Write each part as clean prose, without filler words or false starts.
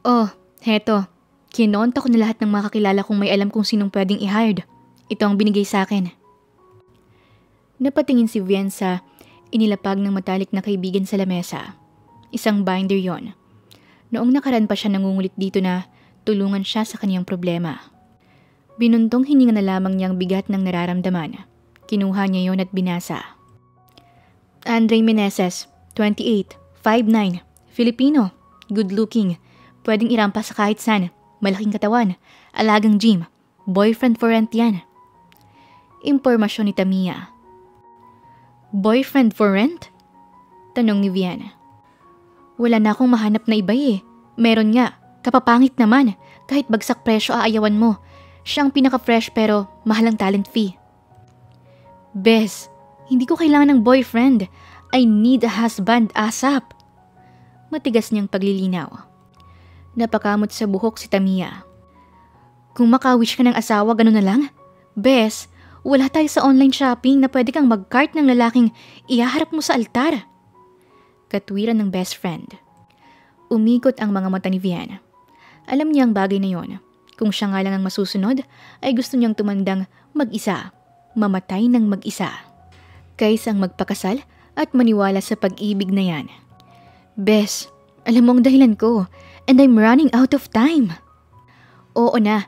Oh, heto. Kinonta ko na lahat ng mga kakilala kong may alam kung sinong pwedeng i-hired. Ito ang binigay sa akin. Napatingin si Vian sa inilapag ng matalik na kaibigan sa lamesa. Isang binder yon. Noong nakaraan pa siya nangungulit dito na tulungan siya sa kaniyang problema. Binuntong hininga na lamang niyang bigat ng nararamdaman. Kinuha niya yon at binasa. Andre Meneses, 28, 5'9", Filipino, good looking, pwedeng irampas sa kahit saan. Malaking katawan, alagang gym, boyfriend for rent yan. Impormasyon ni Tamiya. Boyfriend for rent? Tanong ni Vian. Wala na akong mahanap na iba eh. Meron nga, kapapangit naman. Kahit bagsak presyo aayawan mo. Siya ang pinaka-fresh pero mahal ang talent fee. Bes, hindi ko kailangan ng boyfriend. I need a husband ASAP. Matigas niyang paglilinaw. Napakamot sa buhok si Tamiya. Kung makawish ka ng asawa, gano'n na lang? Bes, wala tayo sa online shopping na pwede kang mag-cart ng lalaking ihaharap mo sa altar. Katwiran ng best friend. Umikot ang mga mata ni Vian. Alam niya ang bagay na yon. Kung siya nga lang ang masusunod, ay gusto niyang tumandang mag-isa. Mamatay ng mag-isa. Kaysang magpakasal at maniwala sa pag-ibig na yan. Bes, alam mo ang dahilan ko. And I'm running out of time. Oo na,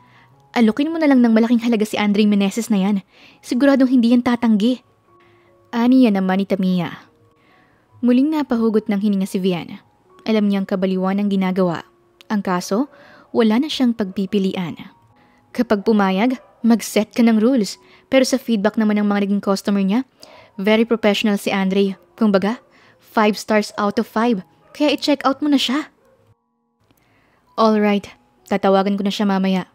alukin mo na lang ng malaking halaga si Andre Meneses na yan. Siguradong hindi yan tatanggi. Ani yan naman ni Tamiya. Muling napahugot ng hininga si Vian. Alam niyang kabaliwan ang ginagawa. Ang kaso, wala na siyang pagpipilian. Kapag pumayag, mag-set ka ng rules. Pero sa feedback naman ng mga naging customer niya, very professional si Andre. Kumbaga, 5 stars out of 5. Kaya i-check out mo na siya. Alright, tatawagan ko na siya mamaya.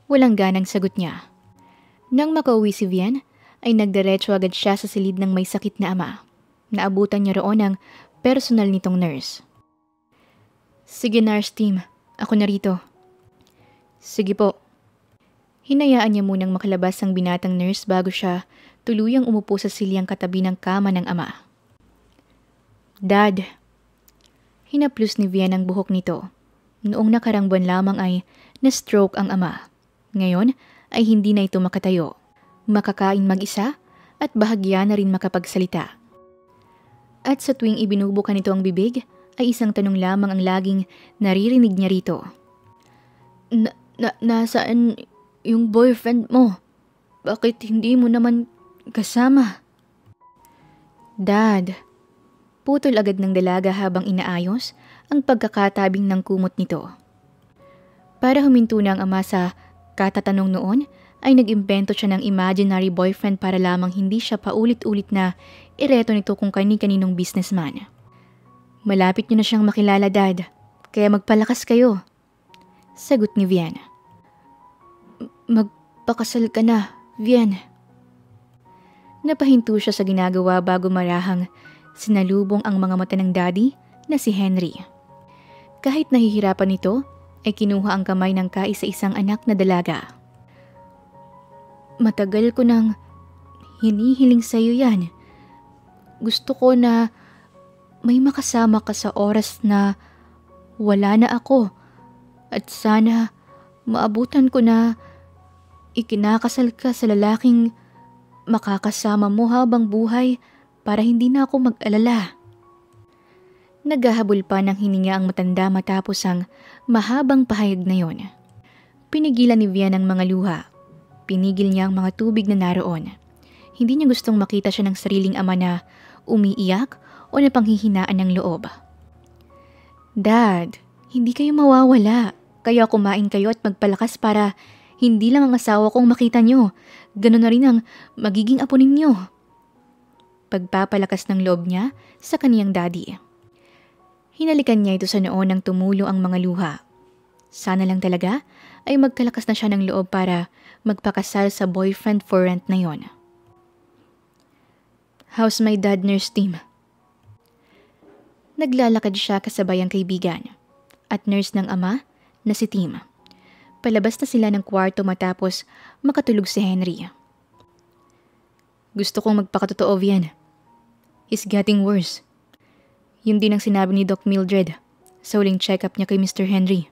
Walang ganang sagot niya. Nang makauwi si Vian, ay nagdiretso agad siya sa silid ng may sakit na ama. Naabutan niya roon ang personal nitong nurse. Sige nurse team, ako na rito. Sige po. Hinayaan niya munang makalabas ang binatang nurse bago siya tuluyang umupo sa silyang katabi ng kama ng ama. Dad. Hinaplos ni Vian ang buhok nito. Noong nakarang buwan lamang ay na-stroke ang ama. Ngayon ay hindi na ito makatayo. Makakain mag-isa at bahagya na rin makapagsalita. At sa tuwing ibinubukan nito ang bibig, ay isang tanong lamang ang laging naririnig niya rito. Nasaan yung boyfriend mo? Bakit hindi mo naman kasama? Dad. Putol agad ng dalaga habang inaayos ang pagkakatabing ng kumot nito. Para huminto na ang ama sa katatanong noon, ay nag-imbento siya ng imaginary boyfriend para lamang hindi siya paulit-ulit na ireto nito kung kani-kaninong businessman. Malapit niyo na siyang makilala, Dad, kaya magpalakas kayo. Sagot ni Vian. Magpakasal ka na, Vian. Napahinto siya sa ginagawa bago marahang sinalubong ang mga mata ng daddy na si Henry. Kahit nahihirapan ito, ay kinuha ang kamay ng kaisa-isang anak na dalaga. Matagal ko nang hinihiling sa iyo yan. Gusto ko na may makasama ka sa oras na wala na ako. At sana maabutan ko na ikinakasal ka sa lalaking makakasama mo habang buhay para hindi na ako mag-alala. Naghahabol pa ng hininga ang matanda matapos ang mahabang pahayag na yon. Pinigilan ni Vian ang mga luha. Pinigil niya ang mga tubig na naroon. Hindi niya gustong makita siya ng sariling ama na umiiyak o napanghihinaan ng loob. Dad, hindi kayo mawawala. Kaya kumain kayo at magpalakas para hindi lang ang asawa kong makita nyo. Ganon na rin ang magiging apo ninyo. Pagpapalakas ng loob niya sa kaniyang daddy. Hinalikan niya ito sa noon nang tumulo ang mga luha. Sana lang talaga ay magkalakas na siya ng loob para magpakasal sa boyfriend for rent na yon. How's my dad, nurse team? Naglalakad siya kasabay ang kaibigan at nurse ng ama na si Tim. Palabas na sila ng kwarto matapos makatulog si Henry. Gusto kong magpakatotoo, Vian. He's getting worse. Yun din ang sinabi ni Doc Mildred. sa huling check-up niya kay Mr. Henry.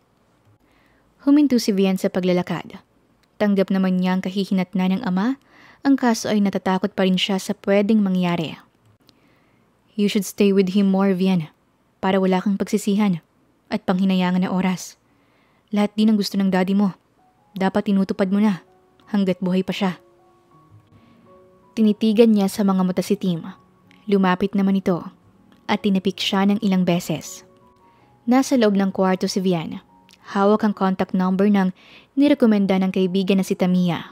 Huminto si Vian sa paglalakad. Tanggap naman niya ang kahihinatnan ng ama, ang kaso ay natatakot pa rin siya sa pwedeng mangyari. You should stay with him more, Vian, para wala kang pagsisihan at panghinayangan na oras. Lahat din ang gusto ng daddy mo. Dapat tinutupad mo na hanggat buhay pa siya. Tinitigan niya sa mga mata si Tim. Lumapit naman ito at tinapik siya ng ilang beses. Nasa loob ng kwarto si Vian. Hawak ang contact number ng nirekomenda ng kaibigan na si Tamiya.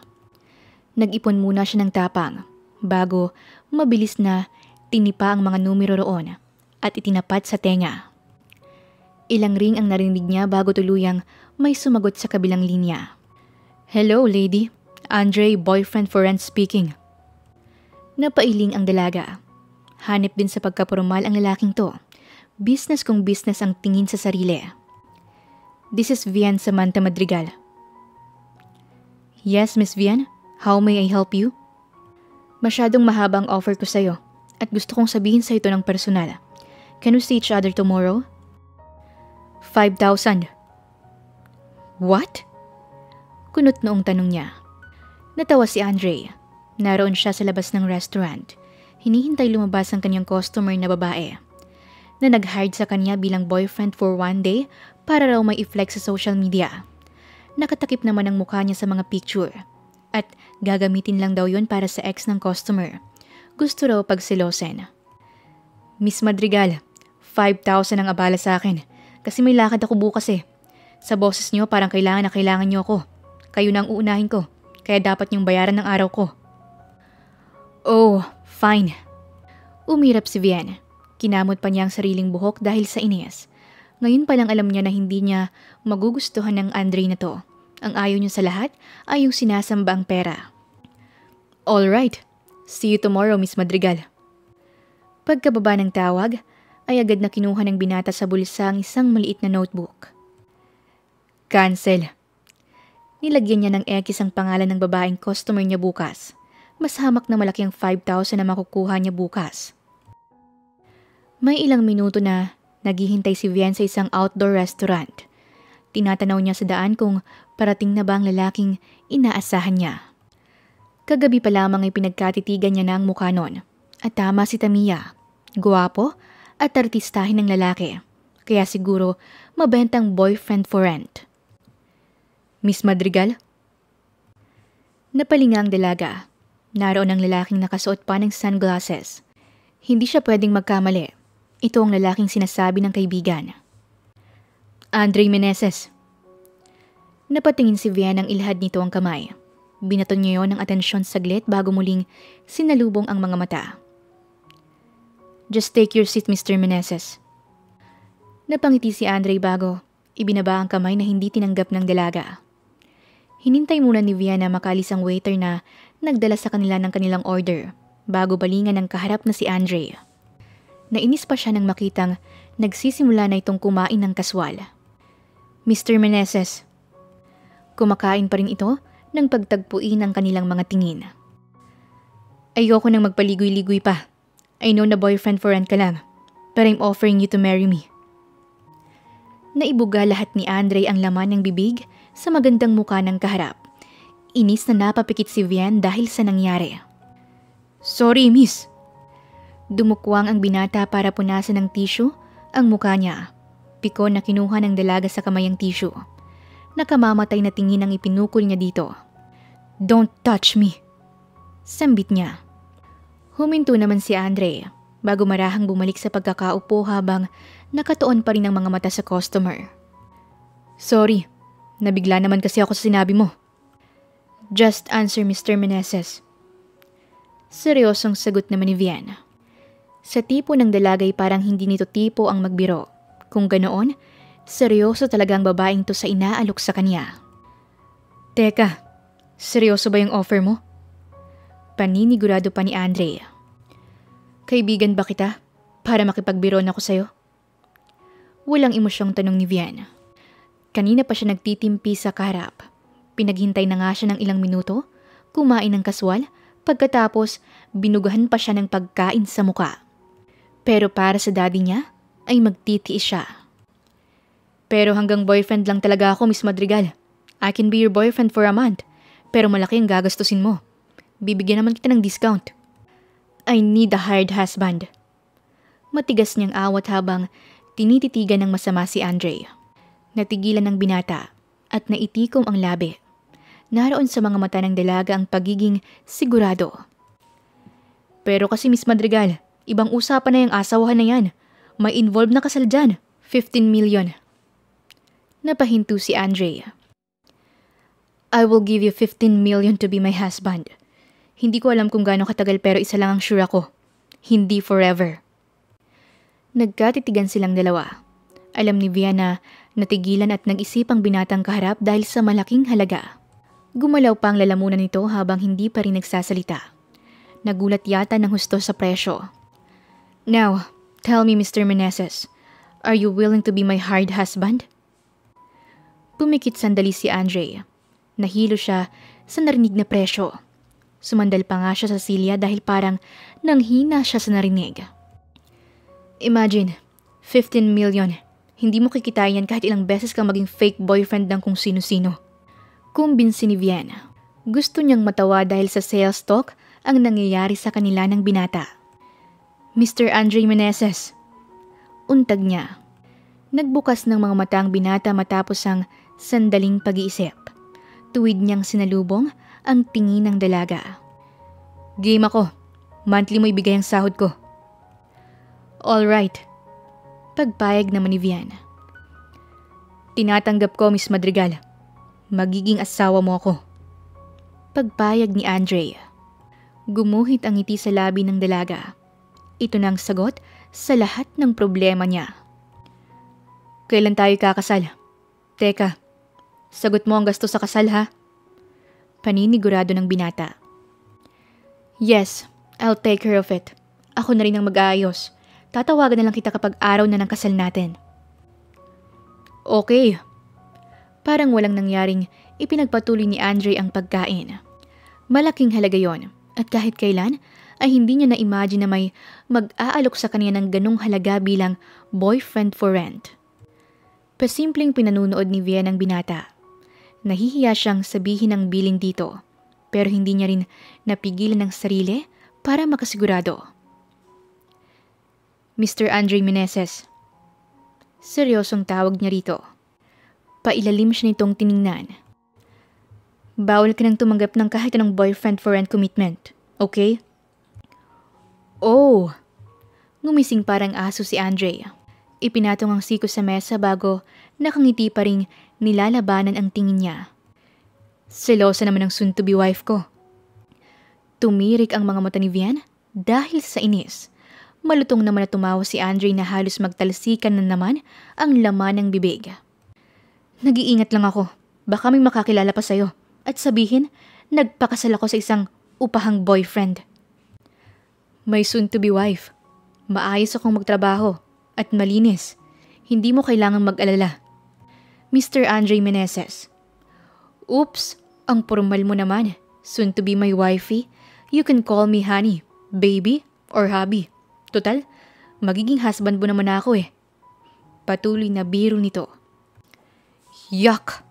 Nag-ipon muna siya ng tapang bago mabilis na tinipa ang mga numero roon at itinapat sa tenga. Ilang ring ang narinig niya bago tuluyang may sumagot sa kabilang linya. Hello, lady. Andre, boyfriend for rent speaking. Napailing ang dalaga. Hanip din sa pagkapormal ang lalaking to. Business kung business ang tingin sa sarili. This is Vian Samantha Madrigal. Yes, Miss Vian. How may I help you? Masyadong mahaba ang offer ko sa'yo at gusto kong sabihin sa ito ng personal. Can we see each other tomorrow? 5,000. What? Kunot noong tanong niya. Natawa si Andre. Naroon siya sa labas ng restaurant. Hinihintay lumabas ang kanyang customer na babae na nag-hired sa kanya bilang boyfriend for one day para raw may i-flex sa social media. Nakatakip naman ang mukha niya sa mga picture at gagamitin lang daw yon para sa ex ng customer. Gusto raw pagsilosen. Miss Madrigal, 5,000 ang abala sa akin kasi may lakad ako bukas eh. Sa boses niyo parang kailangan na kailangan niyo ako. Kayo na ang uunahin ko, kaya dapat niyong bayaran ng araw ko. Oh, fine. Umirap si Vian. Kinamot pa niya ang sariling buhok dahil sa inis. Ngayon pa lang alam niya na hindi niya magugustuhan ng Andre na to. Ang ayaw niya sa lahat ay yung sinasamba ang pera. Alright, see you tomorrow, Miss Madrigal. Pagkababa ng tawag, ay agad na kinuha ng binata sa bulsa ang isang maliit na notebook. Cancel. Nilagyan niya ng X ang pangalan ng babaeng customer niya bukas. Mas hamak na malaki ang 5,000 na makukuha niya bukas. May ilang minuto na naghihintay si Vian sa isang outdoor restaurant. Tinatanaw niya sa daan kung parating na ba ang lalaking inaasahan niya. Kagabi pa lamang ay pinagkatitigan niya na ang mukha nun. At tama si Tamiya. Guwapo at artistahin ng lalaki. Kaya siguro mabentang boyfriend for rent. Miss Madrigal? Napalinga ang dalaga. Naroon ang lalaking nakasuot pa ng sunglasses. Hindi siya pwedeng magkamali. Ito ang lalaking sinasabi ng kaibigan. Andre Meneses. Napatingin si Vian ng ilhad nito ang kamay. Binaton niya yon ng atensyon saglit bago muling sinalubong ang mga mata. Just take your seat, Mr. Meneses. Napangiti si Andre bago ibinaba ang kamay na hindi tinanggap ng dalaga. Hinintay muna ni Vian na makalis ang waiter na nagdala sa kanila ng kanilang order bago balingan ng kaharap na si Andre. Nainis pa siya nang makitang nagsisimula na itong kumain ng kaswal. Mr. Meneses. Kumakain pa rin ito nang pagtagpuin ang kanilang mga tingin. Ayoko nang magpaligoy-ligoy pa. I know na boyfriend for rent ka lang, but I'm offering you to marry me. Naibuga lahat ni Andre ang laman ng bibig sa magandang muka ng kaharap. Inis na napapikit si Vian dahil sa nangyari. Sorry, miss. Dumukwang ang binata para punasan ng tissue ang muka niya. Pikon na kinuha ng dalaga sa kamay ang tissue. Nakamamatay na tingin ang ipinukol niya dito. Don't touch me. Sambit niya. Huminto naman si Andre bago marahang bumalik sa pagkakaupo habang nakatuon pa rin ang mga mata sa customer. Sorry, nabigla naman kasi ako sa sinabi mo. Just answer, Mr. Meneses. Seryosong sagot naman ni Vian. Sa tipo ng dalagay parang hindi nito tipo ang magbiro. Kung ganoon, seryoso talaga ang babaeng to sa inaalok sa kanya. Teka, seryoso ba yung offer mo? Paninigurado pa ni Andre. Kaibigan ba kita para makipagbiro na ako sa'yo? Walang emosyong tanong ni Vian. Kanina pa siya nagtitimpi sa kaharap. Pinaghintay na nga siya ng ilang minuto, kumain ng kaswal, pagkatapos binugahan pa siya ng pagkain sa muka. Pero para sa daddy niya, ay magtitiis siya. Pero hanggang boyfriend lang talaga ako, Miss Madrigal. I can be your boyfriend for a month. Pero malaki ang gagastusin mo. Bibigyan naman kita ng discount. I need a hired husband. Matigas niyang awat habang tinititigan ng masama si Andre. Natigilan ng binata at naitikom ang labi. Naroon sa mga mata ng dalaga ang pagiging sigurado. Pero kasi Miss Madrigal, ibang usapan na yung asawahan na yan. May involved na kasal dyan. 15 million. Napahinto si Andre. I will give you 15 million to be my husband. Hindi ko alam kung gaano katagal pero isa lang ang sure ako. Hindi forever. Nagkatitigan silang dalawa. Alam ni Viana, natigilan at nag-isip ang binatang kaharap dahil sa malaking halaga. Gumalaw pa ang lalamunan nito habang hindi pa rin nagsasalita. Nagulat yata ng husto sa presyo. Now, tell me Mr. Meneses, are you willing to be my hired husband? Pumikit sandali si Andre. Nahilo siya sa narinig na presyo. Sumandal pa nga siya sa silya dahil parang nanghina siya sa narinig. Imagine, 15 million. Hindi mo kikitain yan kahit ilang beses kang maging fake boyfriend ng kung sino-sino. Kumbinsi ni Viana. Gusto niyang matawa dahil sa sales talk ang nangyayari sa kanila ng binata. Mr. Andre Meneses. Untag niya. Nagbukas ng mga mata ang binata matapos ang sandaling pag-iisip. Tuwid niyang sinalubong ang tingin ng dalaga. Game ako. Monthly mo ibigay ang sahod ko. Alright. Pagpayag naman ni Viana. Tinatanggap ko, Miss Madrigal. Magiging asawa mo ako. Pagpayag ni Andre. Gumuhit ang ngiti sa labi ng dalaga. Ito na ang sagot sa lahat ng problema niya. Kailan tayo kakasal? Teka, sagot mo ang gasto sa kasal ha? Paninigurado ng binata. Yes, I'll take care of it. Ako na rin ang mag-aayos. Tatawagan na lang kita kapag araw na ng kasal natin. Okay. Parang walang nangyaring ipinagpatuloy ni Andre ang pagkain. Malaking halaga yon at kahit kailan ay hindi niya na-imagine na may mag-aalok sa kanya ng ganong halaga bilang boyfriend for rent. Pasimpleng pinanunood ni Vian ang binata. Nahihiya siyang sabihin ang bilin dito pero hindi niya rin napigilan ng sarili para makasigurado. Mr. Andre Meneses. Seryosong tawag niya rito. Pailalim siya nitong tiningnan. Bawal ka nang tumanggap ng kahit anong boyfriend for rent commitment, okay? Oh! Ngumising parang aso si Andre. Ipinatong ang siko sa mesa bago nakangiti pa ring nilalabanan ang tingin niya. Selosa naman ang soon-to-be wife ko. Tumirik ang mga mata ni Vian dahil sa inis. Malutong naman na tumawa si Andre na halos magtalsikan na naman ang laman ng bibig. Nag-iingat lang ako. Baka may makakilala pa sa'yo. At sabihin, nagpakasal ako sa isang upahang boyfriend. May soon-to-be wife. Maayos akong magtrabaho. At malinis. Hindi mo kailangang mag-alala. Mr. Andre Meneses. Oops, ang formal mo naman. Soon to be my wifey. You can call me honey, baby, or hubby. Total, magiging husband mo naman ako eh. Patuloy na biro nito. Yuck!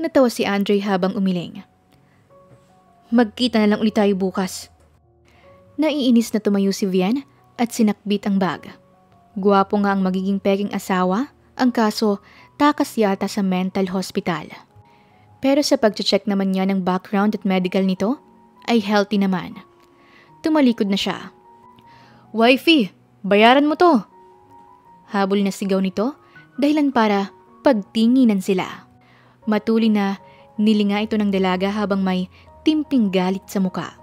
Natawa si Andre habang umiling. Magkita na lang ulit tayo bukas. Naiinis na tumayo si Vian at sinakbit ang bag. Guwapo nga ang magiging peking asawa, ang kaso takas yata sa mental hospital. Pero sa pag-check naman niya ng background at medical nito, ay healthy naman. Tumalikod na siya. Wifey, bayaran mo to! Habol na sigaw nito, dahilan para pagtinginan sila. Matuloy na nilinga ito ng dalaga habang may timping galit sa muka.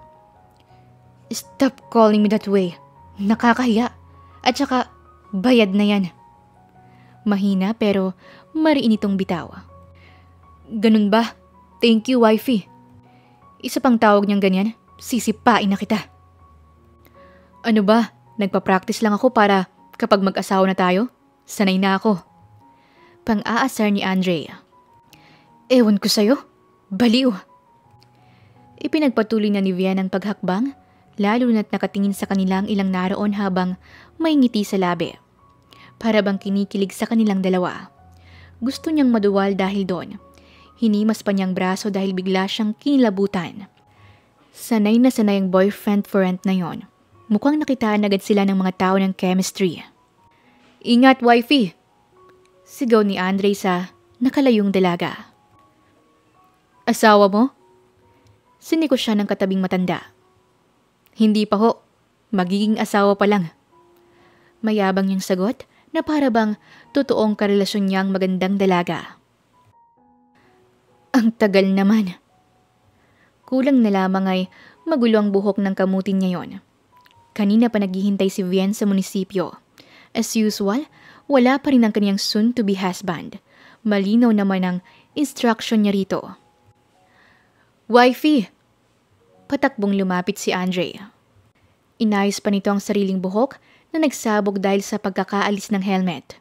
Stop calling me that way. Nakakahiya. At saka, bayad na yan. Mahina pero mariin itong bitaw. Ganun ba? Thank you, wifey. Isa pang tawag niyang ganyan, sisipain na kita. Ano ba? Nagpa-practice lang ako para kapag mag-asawa na tayo, sanay na ako. Pang-aasar ni Andre. Ewan ko sa'yo, baliw. Ipinagpatuloy na ni Vian ang paghakbang, lalo na't nakatingin sa kanilang ilang naroon habang may ngiti sa labi. Para bang kinikilig sa kanilang dalawa. Gusto niyang maduwal dahil doon. Hinimas pa niyang braso dahil bigla siyang kinilabutan. Sanay na sanay ang boyfriend for rent na yon. Mukhang nakitaan agad sila ng mga tao ng chemistry. "Ingat, wifey!" Sigaw ni Andre sa nakalayong dalaga. "Asawa mo?" Siniko siya ng katabing matanda. "Hindi pa ho. Magiging asawa pa lang." Mayabang niyang sagot na para bang totoong karelasyon niyang magandang dalaga. Ang tagal naman. Kulang na lamang ay magulo ang buhok ng kamutin niya yon. Kanina pa naghihintay si Vian sa munisipyo. As usual, wala pa rin ang kaniyang soon-to-be husband. Malinaw naman ang instruction niya rito. "Wifey!" Patakbong lumapit si Andre. Inayos pa nito ang sariling buhok na nagsabog dahil sa pagkakaalis ng helmet.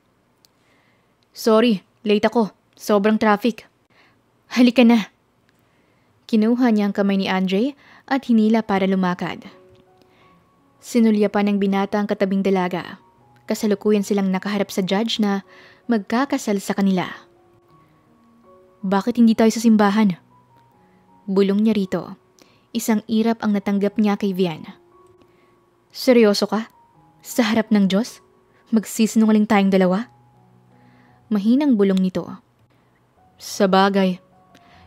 "Sorry, late ako. Sobrang traffic." "Halika na." Kinuha niya ang kamay ni Andre at hinila para lumakad. Sinulya pa ng binata ang katabing dalaga. Kasalukuyan silang nakaharap sa judge na magkakasal sa kanila. "Bakit hindi tayo sa simbahan?" Bulong niya rito. Isang irap ang natanggap niya kay Vian. "Seryoso ka? Sa harap ng Diyos? Magsisinungaling tayong dalawa?" Mahinang bulong nito. "Sa bagay,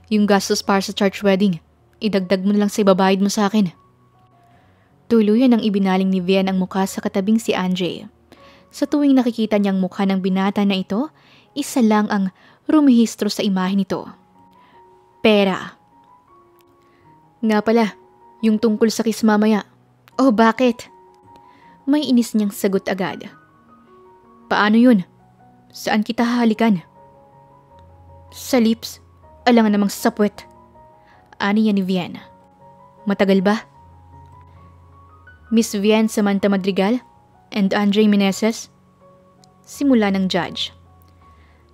yung gastos para sa church wedding, idagdag mo na lang sa ibabayad mo sa akin." Tuluyan ang ibinaling ni Vian ang mukha sa katabing si Andre. Sa tuwing nakikita niyang mukha ng binata na ito, isa lang ang rumihistro sa imahe nito. Pera. "Nga pala, yung tungkol sa kiss mamaya." "Oh, bakit?" May inis niyang sagot agad. "Paano yun? Saan kita hahalikan?" "Sa lips. Alangan namang sapwet." Ani niya ni Vian. "Matagal ba?" "Miss Vian Samantha Madrigal and Andre Meneses." Simula ng judge.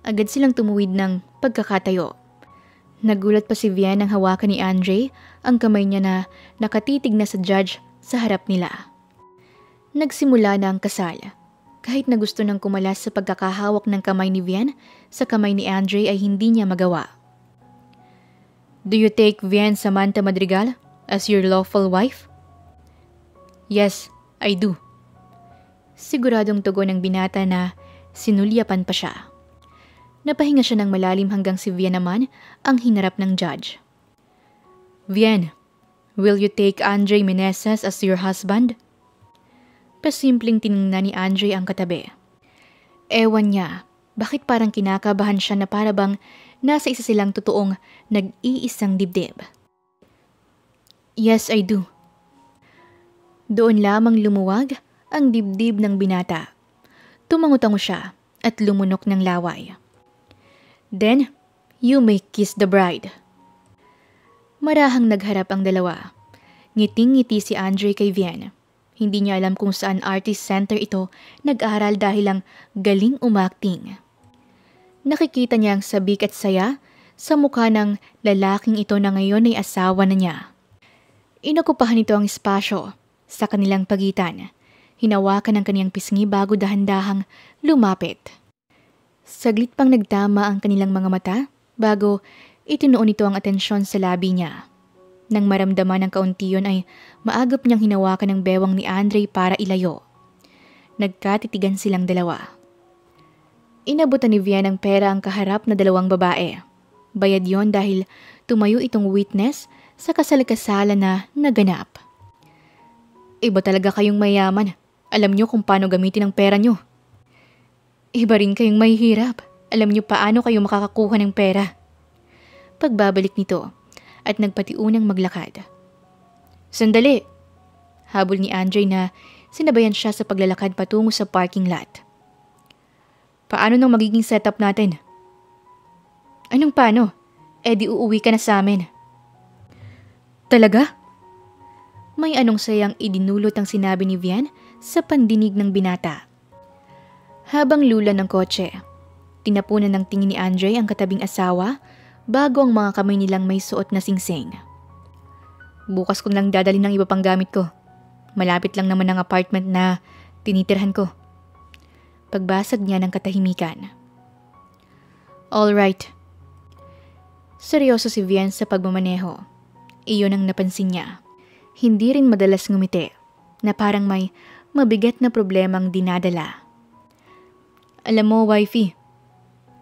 Agad silang tumuwid ng pagkakatayo. Nagulat pa si Vian nang hawakan ni Andre ang kamay niya na nakatitig na sa judge sa harap nila. Nagsimula na ang kasal. Kahit na gusto nang kumalas sa pagkakahawak ng kamay ni Vian, sa kamay ni Andre ay hindi niya magawa. "Do you take Vian Samantha Madrigal as your lawful wife?" "Yes, I do." Siguradong tugon ng binata na sinulyapan pa siya. Napahinga siya ng malalim hanggang si Vian naman ang hinarap ng judge. "Vian, will you take Andre Meneses as your husband?" Pasimpleng tiningnan ni Andre ang katabi. Ewan niya, bakit parang kinakabahan siya na para bang nasa isa silang totoong nag-iisang dibdib. "Yes, I do." Doon lamang lumuwag ang dibdib ng binata. Tumangutango siya at lumunok ng laway. "Then, you may kiss the bride." Marahang nagharap ang dalawa. Ngiting-ngiti si Andre kay Vian. Hindi niya alam kung saan artist center ito nag-aral dahil lang galing umakting. Nakikita niya ang sabik at saya sa mukha ng lalaking ito na ngayon ay asawa na niya. Inakupahan nito ang espasyo sa kanilang pagitan. Hinawakan ang kaniyang pisngi bago dahan-dahang lumapit. Saglit pang nagtama ang kanilang mga mata bago itinuon nito ang atensyon sa labi niya. Nang maramdaman ng kaunti yun ay maagap niyang hinawakan ng bewang ni Andre para ilayo. Nagkatitigan silang dalawa. Inabutan ni Vian ng pera ang kaharap na dalawang babae. Bayad yon dahil tumayo itong witness sa kasal-kasalan na naganap. "Iba talaga kayong mayaman. Alam niyo kung paano gamitin ang pera niyo." "Iba rin kayong mahihirap. Alam niyo paano kayo makakakuha ng pera." Pagbabalik nito at nagpatiunang maglakad. "Sandali!" Habol ni Andre na sinabayan siya sa paglalakad patungo sa parking lot. "Paano nang magiging setup natin?" "Anong paano? Di uuwi ka na sa amin." "Talaga?" May anong sayang idinulot ang sinabi ni Vian sa pandinig ng binata. Habang lula ng kotse, tinapunan ng tingin ni Andre ang katabing asawa bago ang mga kamay nilang may suot na singsing. "Bukas ko lang dadalhin ng iba pang gamit ko. Malapit lang naman ang apartment na tinitirhan ko." Pagbasag niya ng katahimikan. All right. Seryoso si Vian sa pagmamaneho. Iyon ang napansin niya. Hindi rin madalas ngumiti, na parang may mabigat na problemang dinadala. Alam mo, wifey,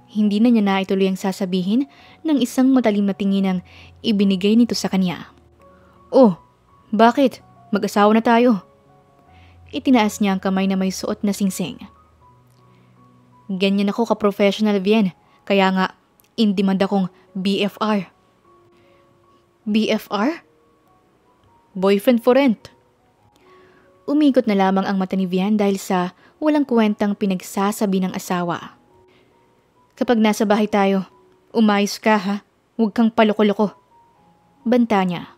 hindi na niya naituloy ang sasabihin ng isang matalim na tingin ang ibinigay nito sa kanya. Oh, bakit? Mag-asawa na tayo. Itinaas niya ang kamay na may suot na singsing. Ganyan ako ka-professional, Vian, kaya nga in demand akong BFR. BFR? Boyfriend for rent. Umikot na lamang ang mata ni Vian dahil sa walang kwentang pinagsasabi ng asawa. Kapag nasa bahay tayo, umayos ka ha, huwag kang paloko-loko. Banta niya.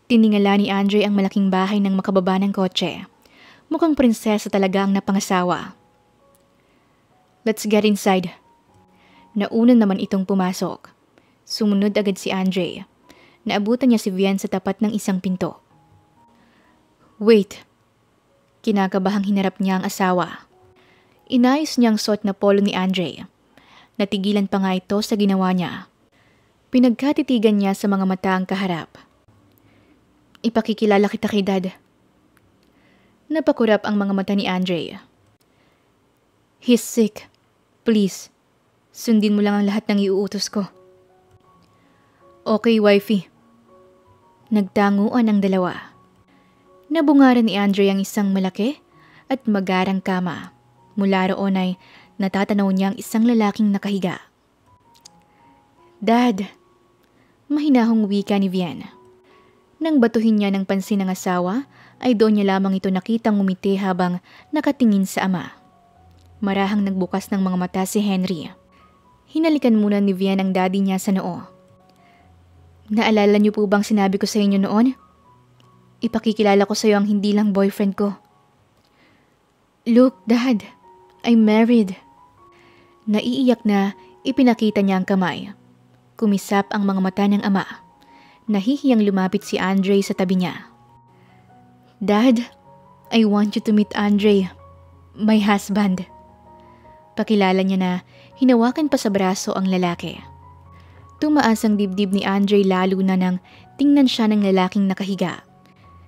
Tiningala ni Andre ang malaking bahay ng makababa ng kotse. Mukhang prinsesa talaga ang napangasawa. Let's get inside. Nauna naman itong pumasok. Sumunod agad si Andre. Naabutan niya si Vian sa tapat ng isang pinto. Wait. Kinakabahang hinarap niya ang asawa. Inayos niyang suot na polo ni Andre. Natigilan pa nga ito sa ginawa niya. Pinagkatitigan niya sa mga mata ang kaharap. Ipakikilala kita kay Dad. Napakurap ang mga mata ni Andre. He's sick. Please, sundin mo lang ang lahat ng iuutos ko. Okay, wifey. Nagtanguan ang dalawa. Nabungaran ni Andre ang isang malaki at magarang kama. Mula roon ay natatanaw niya ang isang lalaking nakahiga. Dad, mahinahong wika ni Vian. Nang batuhin niya ng pansin ng asawa, ay doon niya lamang ito nakitang ngumiti habang nakatingin sa ama. Marahang nagbukas ng mga mata si Henry. Hinalikan muna ni Vian ang daddy niya sa noo. Naalala niyo po bang sinabi ko sa inyo noon? Ipakikilala ko sa iyo ang hindi lang boyfriend ko. Look, Dad, I'm married. Naiiyak na ipinakita niya ang kamay. Kumisap ang mga mata ng ama. Nahihiyang lumapit si Andre sa tabi niya. Dad, I want you to meet Andre, my husband. Pakilala niya na hinawakan pa sa braso ang lalaki. Tumaas ang dibdib ni Andre lalo na nang tingnan siya ng lalaking nakahiga.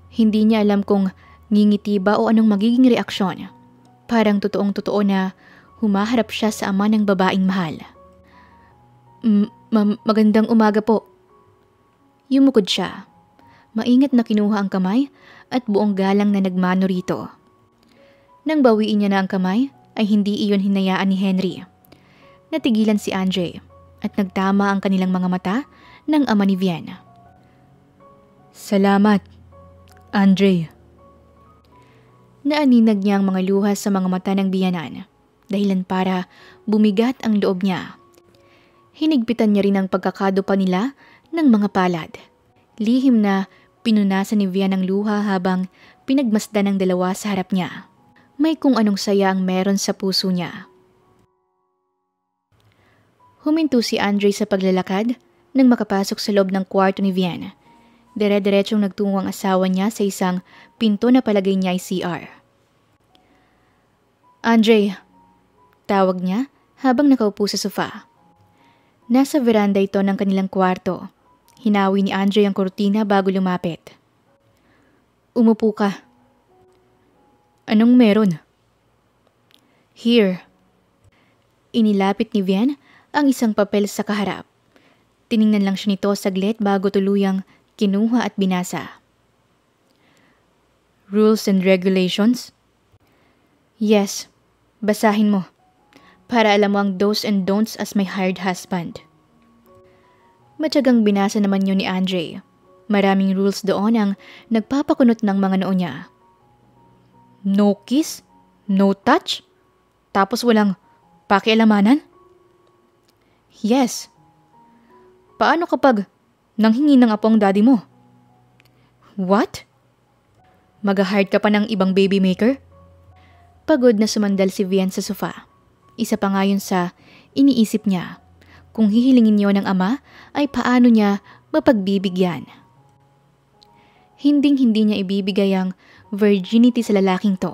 Hindi niya alam kung ngingiti ba o anong magiging reaksyon. Parang totoong-totoo na humaharap siya sa ama ng babaeng mahal. Magandang umaga po. Yumukod siya. Maingat na kinuha ang kamay at buong galang na nagmano rito. Nang bawiin niya na ang kamay, ay hindi iyon hinayaan ni Henry. Natigilan si Andre at nagtama ang kanilang mga mata ng ama ni Vian. Salamat, Andre. Naaninag niya ang mga luha sa mga mata ng biyanan, dahilan para bumigat ang loob niya. Hinigpitan niya rin ang pagkakado pa nila ng mga palad. Lihim na pinunasan ni Vian ang luha habang pinagmasdan ng dalawa sa harap niya. May kung anong saya ang meron sa puso niya. Huminto si Andre sa paglalakad nang makapasok sa loob ng kwarto ni Vian. Dire-diretsong nagtungo ang asawa niya sa isang pinto na palagay niya ay CR. Andre, tawag niya habang nakaupo sa sofa. Nasa veranda ito ng kanilang kwarto. Hinawi ni Andre ang kurtina bago lumapit. Umupo ka. Anong meron? Here. Inilapit ni Vian ang isang papel sa kaharap. Tiningnan lang siya nito saglit bago tuluyang kinuha at binasa. Rules and regulations? Yes, basahin mo. Para alam mo ang do's and don'ts as my hired husband. Matyagang binasa naman yun ni Andre. Maraming rules doon ang nagpapakunot ng mga noo niya. No kiss? No touch? Tapos walang pakialamanan? Yes. Paano kapag nanghingi ng apo ang daddy mo? What? Mag-hire ka pa ng ibang baby maker? Pagod na sumandal si Vian sa sofa. Isa pa nga yun sa iniisip niya. Kung hihilingin niyo ng ama, ay paano niya mapagbibigyan? Hinding-hindi niya ibibigay ang virginity sa lalaking to.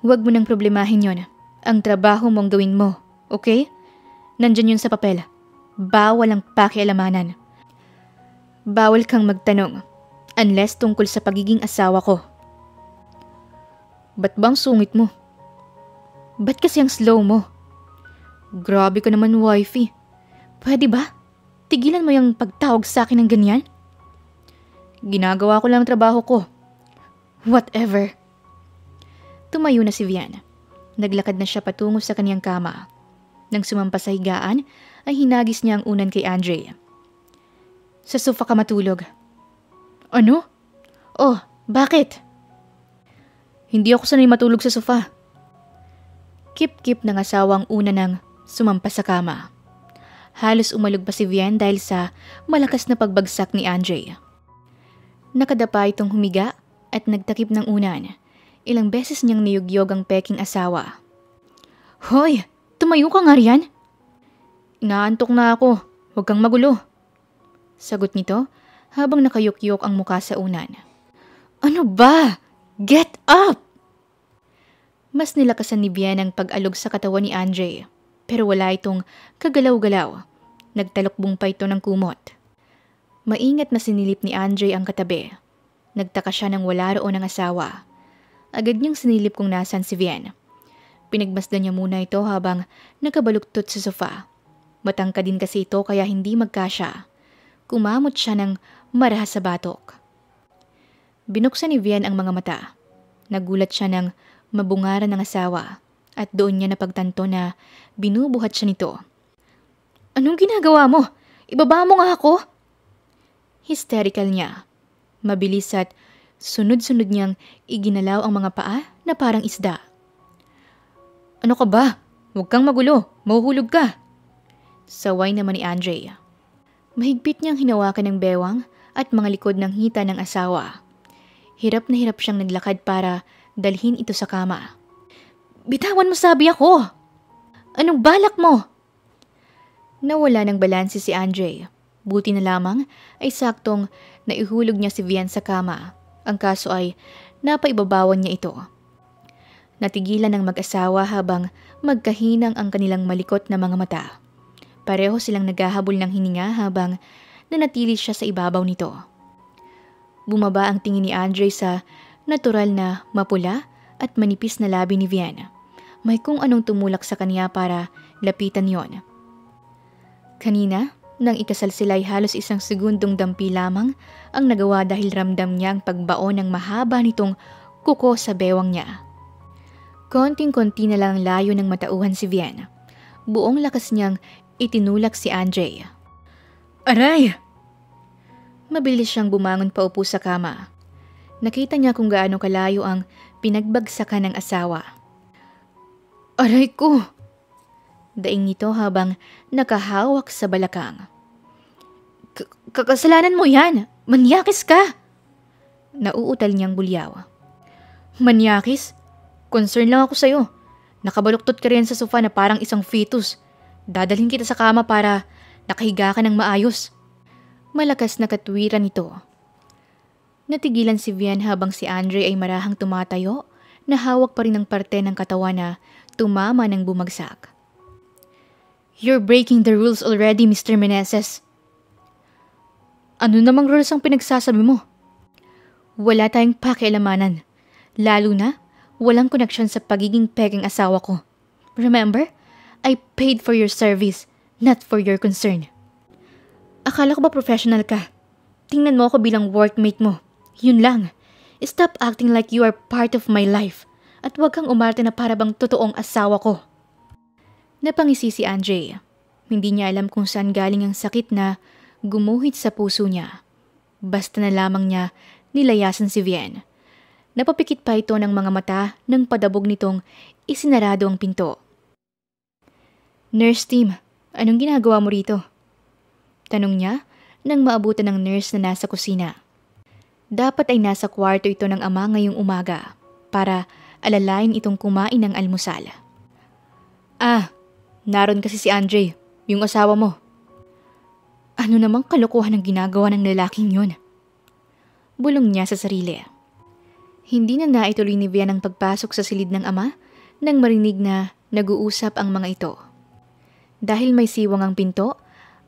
Huwag mo nang problemahin yon. Ang trabaho mong gawin mo. Okay? Nandyan yun sa papel. Bawal ang pakialamanan. Bawal kang magtanong unless tungkol sa pagiging asawa ko. Ba't bang sungit mo? Ba't kasi ang slow mo? Grabe ka naman, wifey. Pwede ba? Tigilan mo yung pagtawag sa akin ng ganyan? Ginagawa ko lang ang trabaho ko. Whatever. Tumayo na si Vian. Naglakad na siya patungo sa kaniyang kama. Nang sumampa sa higaan, ay hinagis niya ang unan kay Andre. Sa sofa ka matulog. Ano? Oh, bakit? Hindi ako sanay matulog sa sofa. Kip-kip ng asawang una nang sumampa sa kama. Halos umalog pa si Vian dahil sa malakas na pagbagsak ni Andre. Nakadapa itong humiga at nagtakip ng unan. Ilang beses niyang niyugyog ang peking asawa. Hoy! Tumayo ka nga riyan. Inaantok na ako. Huwag kang magulo. Sagot nito habang nakayukyok ang muka sa unan. Ano ba? Get up! Mas nilakasan ni Vian ang pag-alog sa katawan ni Andre. Pero wala itong kagalaw-galaw. Nagtalokbong pa ito ng kumot. Maingat na sinilip ni Andre ang katabi. Nagtaka siya nang wala roon ang asawa. Agad niyang sinilip kung nasan si Vian. Pinagmasdan niya muna ito habang nakabaluktot sa sofa. Matangkad din kasi ito kaya hindi magkasya. Kumamot siya ng marahas sa batok. Binuksan ni Vian ang mga mata. Nagulat siya ng mabungaran ng asawa at doon niya napagtanto na binubuhat siya nito. Anong ginagawa mo? Ibaba mo nga ako! Hysterical niya. Mabilis at sunod-sunod niyang iginalaw ang mga paa na parang isda. Ano ka ba? Huwag kang magulo. Mahuhulog ka. Saway naman ni Andre. Mahigpit niyang hinawakan ng bewang at mga likod ng hita ng asawa. Hirap na hirap siyang naglakad para dalhin ito sa kama. Bitawan mo sabi ako! Anong balak mo? Nawala ng balanse si Andre. Buti na lamang ay saktong naihulog niya si Vian sa kama. Ang kaso ay napaibabawan niya ito. Natigilan ng mag-asawa habang magkahinang ang kanilang malikot na mga mata. Pareho silang naghahabol ng hininga habang nanatili siya sa ibabaw nito. Bumaba ang tingin ni Andre sa natural na mapula at manipis na labi ni Vian. May kung anong tumulak sa kanya para lapitan yon. Kanina, nang ikasal sila ay halos 1 segundong dampi lamang ang nagawa dahil ramdam niya ang pagbaon ng mahaba nitong kuko sa bewang niya. Konting-konti na lang layo ng matauhan si Vian. Buong lakas niyang itinulak si Andre. Aray! Mabilis siyang bumangon paupo sa kama. Nakita niya kung gaano kalayo ang pinagbagsakan ng asawa. Aray ko! Daing nito habang nakahawak sa balakang. Kakasalanan mo yan! Manyakis ka! Nauutal niyang bulyaw. Manyakis? Concern lang ako sa'yo. Nakabaluktot ka rin sa sofa na parang isang fetus. Dadalhin kita sa kama para nakahiga ka ng maayos. Malakas na katwiran ito. Natigilan si Vian habang si Andre ay marahang tumatayo na hawak pa rin ang parte ng katawan na tumama ng bumagsak. You're breaking the rules already, Mr. Meneses. Ano namang rules ang pinagsasabi mo? Wala tayong pakialamanan. Lalo na, walang koneksyon sa pagiging peking asawa ko. Remember, I paid for your service, not for your concern. Akala ko ba professional ka? Tingnan mo ako bilang workmate mo. Yun lang. Stop acting like you are part of my life. At huwag kang umarte na para bang totoong asawa ko. Napangisi si Andre. Hindi niya alam kung saan galing ang sakit na gumuhit sa puso niya. Basta na lamang niya nilayasan si Vian. Napapikit pa ito ng mga mata nang padabog nitong isinarado ang pinto. Nurse team, anong ginagawa mo rito? Tanong niya nang maabutan ng nurse na nasa kusina. Dapat ay nasa kwarto ito ng ama ngayong umaga para alalayan itong kumain ng almusal. Naroon kasi si Andre, yung asawa mo. Ano namang kalokohan ang ginagawa ng lalaking yun? Bulong niya sa sarili. Hindi na naituloy ni Vian ang pagpasok sa silid ng ama nang marinig na nag-uusap ang mga ito. Dahil may siwang ang pinto,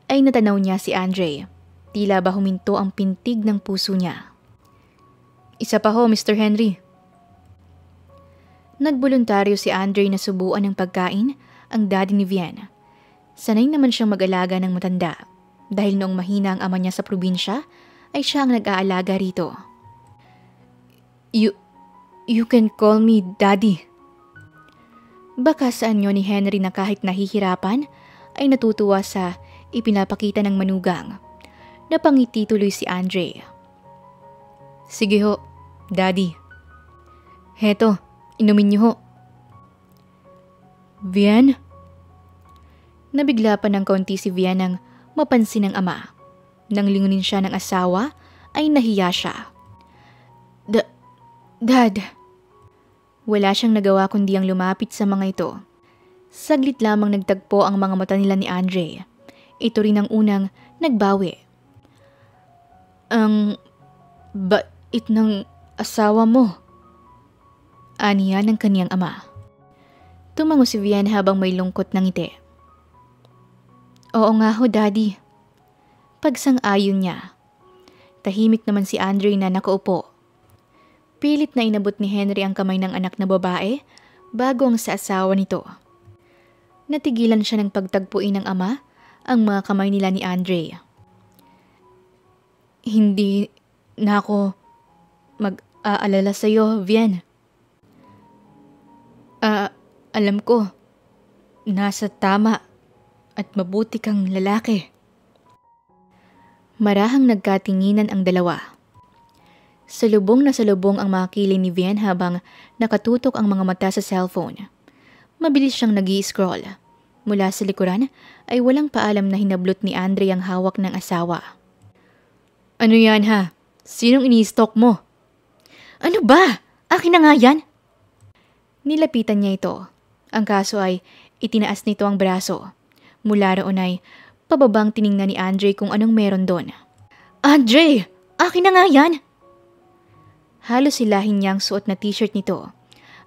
ay natanaw niya si Andre. Tila ba huminto ang pintig ng puso niya. Isa pa ho, Mr. Henry. Nagboluntaryo si Andre na subuan ng pagkain ang daddy ni Vian. Sanay naman siyang mag-alaga ng matanda. Dahil noong mahina ang ama niya sa probinsya, ay siya ang nag-aalaga rito. You can call me Daddy. Baka sa anyo ni Henry na kahit nahihirapan, ay natutuwa sa ipinapakita ng manugang. Napangiti tuloy si Andre. Sige ho, Daddy. Heto, inumin niyo ho. Vian? Nabigla pa ng kaunti si Vian nang mapansin ng ama. Nang lingunin siya ng asawa, ay nahiya siya. Dad. Wala siyang nagawa kundi ang lumapit sa mga ito. Saglit lamang nagtagpo ang mga mata nila ni Andre. Ito rin ang unang nagbawi. Ang bait ng asawa mo. Aniya ng kaniyang ama. Tumango si Vian habang may lungkot ng ngiti. Oo nga ho, Daddy. Pagsang-ayon niya. Tahimik naman si Andre na nakaupo. Pilit na inabot ni Henry ang kamay ng anak na babae bago ang sa asawa nito. Natigilan siya ng pagtagpuin ng ama ang mga kamay nila ni Andre. Hindi na ako mag-aalala sa iyo, Vian. Alam ko, nasa tama at mabuti kang lalaki. Marahang nagkatinginan ang dalawa. Salubong na salubong ang mga kilay ni Vian habang nakatutok ang mga mata sa cellphone. Mabilis siyang nag-i-scroll. Mula sa likuran ay walang paalam na hinablot ni Andre ang hawak ng asawa. Ano yan ha? Sinong ini-stalk mo? Ano ba? Akin na nga yan? Nilapitan niya ito. Ang kaso ay itinaas nito ang braso. Mula roon ay pababang tiningnan ni Andre kung anong meron doon. Andre! Akin na nga yan! Halos silahin niya ang suot na t-shirt nito